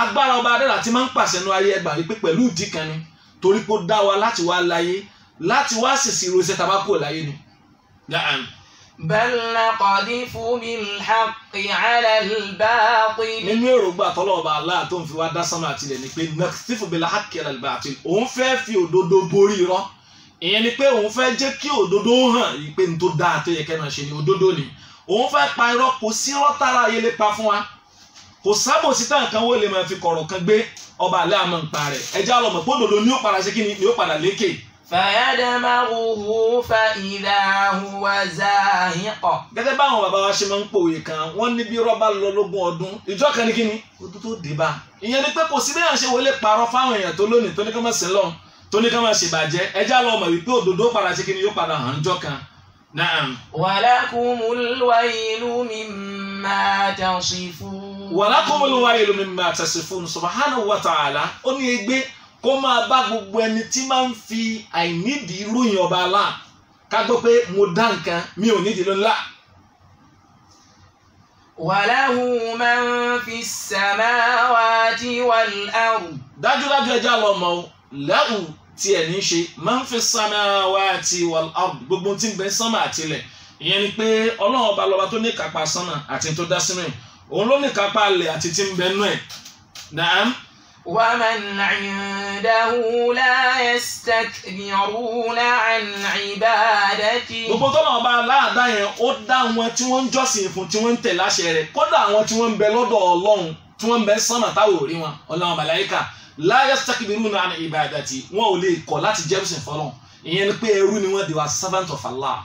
agbára ọba adẹ́rà tí máa ń pàṣẹ nu ayé ẹgbàá wípé pẹ̀lú ìdí kan ni torí kó dá wa láti wá láyé láti wá ṣèṣì ìròṣẹ́ tabako láyé ni. بل نقذف بالحق على الباطل. nínú èròǹgbà tọ́lọ́ọ̀bà Allah tó ń fi wá dá sánmà àtìlẹ̀ ni pé naqdhifu bil haqqi ala al batil òun fẹ́ fi òdodo borí irọ́ ìyẹn ni pé òun fẹ́ jẹ́ kí òdodo hàn yìí pé ní tó dáa tó yẹ kẹ́ máa ṣe ni òdodo ni òun fẹ́ pa irọ́ kò sí irọ́ tára ayé lè pa fún wa kò sábò sí tán kan wó lè máa fi kọ̀rọ̀ kan gbé ọba àlẹ́ àmọ́ ń pa rẹ̀ ẹjẹ́ àlọ́mọ̀ pé òdodo ni ó padà ṣe kí ni ó padà lékè. فيدمغه فإذا هو زاهق. gẹ́gẹ́ báwọn bàbá wa ṣe máa ń pòwe kan wọ́n ní bí rọ́bà lọ lógún ọdún ìjọ kan ní kí ni odò tó dé bá ìyẹn ni pé kò sí bẹ́ẹ̀ ṣe wọlé parọ́ fáwọn èèyàn tó lónìí tó ní ká má sí lọ́n tó ní ká má ṣe bàjẹ́ ẹjẹ́ àlọ́mọ̀ wípé òdodo padà ṣe kí ni yóò padà hàn jọ kan. ولكم الويل مما تصفون. ولكم الويل مما تصفون subhanahu wa ta'ala ó ní ègbé kó máa bá gbogbo ẹni tí máa ń fi àìnídìí ròyìn ọba Allah ká gbọ́ pé mo dá nǹkan mi ò nídìí ló ńlá. وله من في السماوات والأرض. dájúdájú ẹja lọ mọ o lẹ́hùn tí ẹ̀ ní ṣe man fi samawati wal ard gbogbo tí ń bẹ sánmà àtilẹ̀ ìyẹn ni pé ọlọ́run ọba lọ́ba tó ní kápá sánmà àti tó dá sínú ẹ̀ òun ló ní kápá alẹ̀ àti tí ń bẹ nú ẹ̀. Naam. ومن عنده لا يستكبرون عن عبادته. gbogbo tọ́lọ̀ ọba aláàdá yẹn ó dá wọn tí wọ́n ń jọ́sìn fún tí wọ́n ń tẹ̀lé àṣẹ rẹ̀ kódà àwọn tí wọ́n ń bẹ lọ́dọ̀ ọlọ́run tí wọ́n ń bẹ sánmà táwọn ò rí wọn ọlọ́run màláíkà la yastakbiruna an ibadati wọn ò lè kọ̀ láti jẹ́rùsìn fọlọ́n ìyẹn ni pé ẹrú ni wọ́n di wa servant of Allah.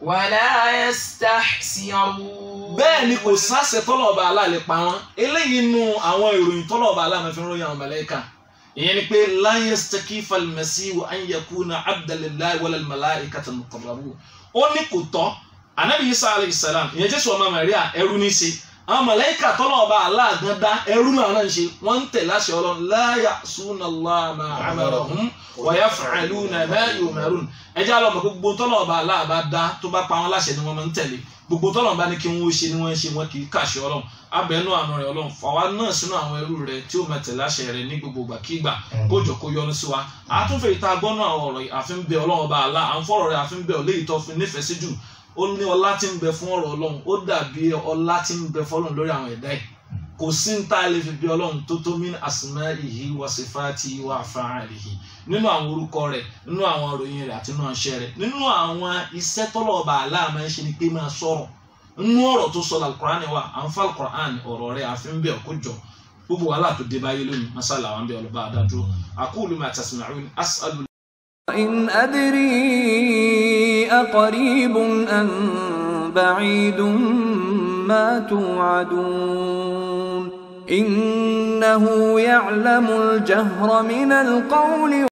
ولا يستحسرون. bẹ́ẹ̀ ni kò sáṣẹ tọ́lọ̀ ọba Allah lè pa wọn eléyìí nu àwọn ìròyìn tọ́lọ̀ ọba Allah máa fi ròyìn àwọn màláíkà ìyẹn ni pé la yastakifa al-masihu an yakuna abdan lillahi wala al-malaikatu muqarrabun ó ní kò tọ́ Ànábì Isa alayhi salam ìyẹn Jésù ọmọ Maria ẹrú ní í ṣe àwọn màláíkà tọ́lọ̀ ọba Allah gan dá ẹrú náà náà ń ṣe wọ́n ń tẹ̀lé àṣẹ Ọlọ́run la ya'suna Allah ma amarahum wa yaf'aluna ma yu'marun ẹjẹ́ àlọ́ mọ̀ gbogbo tọ́lọ̀ ọba Allah bá dá tó bá pa wọn láṣẹ ni wọ́n máa ń tẹ̀lé gbogbo tọ́lọ̀ bá ní kí wọ́n ṣe ni wọ́n ń ṣe wọn kì í kàṣẹ Ọlọ́run abẹ́nú àánú rẹ̀ Ọlọ́run fàwa náà sínú àwọn ẹrú rẹ̀ tí ó máa tẹ̀lé àṣẹ rẹ̀ ní gbogbo ìgbàkígbà kó jọ kó yọ́nú sí wa àtúnfẹ́ ìta gbọ́nà àwọn ọ̀rọ̀ àfin bẹ Ọlọ́run ọba Allah à ń fọ̀rọ̀ rẹ̀ àfin bẹ ọ̀lẹ́yìí tó fi nífẹ̀ẹ́ sí jù ó ní ọlá tí ń bẹ fún ọ̀rọ̀ Ọlọ́run ó dàbí ọlá tí ń bẹ fọ́lọ́run lórí àwọn ẹ̀dá ẹ̀ kò sí ń tá a lè fi bí Ọlọ́run tó tó min asma'ihi wa sifatihi wa af'alihi nínú àwọn orúkọ rẹ̀ nínú àwọn ìròyìn rẹ̀ àti nínú àṣẹ rẹ̀ nínú àwọn iṣẹ́ tọ́lọ̀ ọba Allah máa ń ṣe ni pé máa sọ̀rọ̀ nínú ọ̀rọ̀ tó sọ al-Qur'ani wa àǹfà al-Qur'ani ọ̀rọ̀ rẹ̀ àfi ń bẹ ọkọ jọ gbogbo wàhálà tó dé báyé lónìí masala àwọn bẹ ọlọba adájọ aqulu ma tasma'un as'alu. إن أدري أقريب أم بعيد ما توعدون إنه يعلم الجهر من القول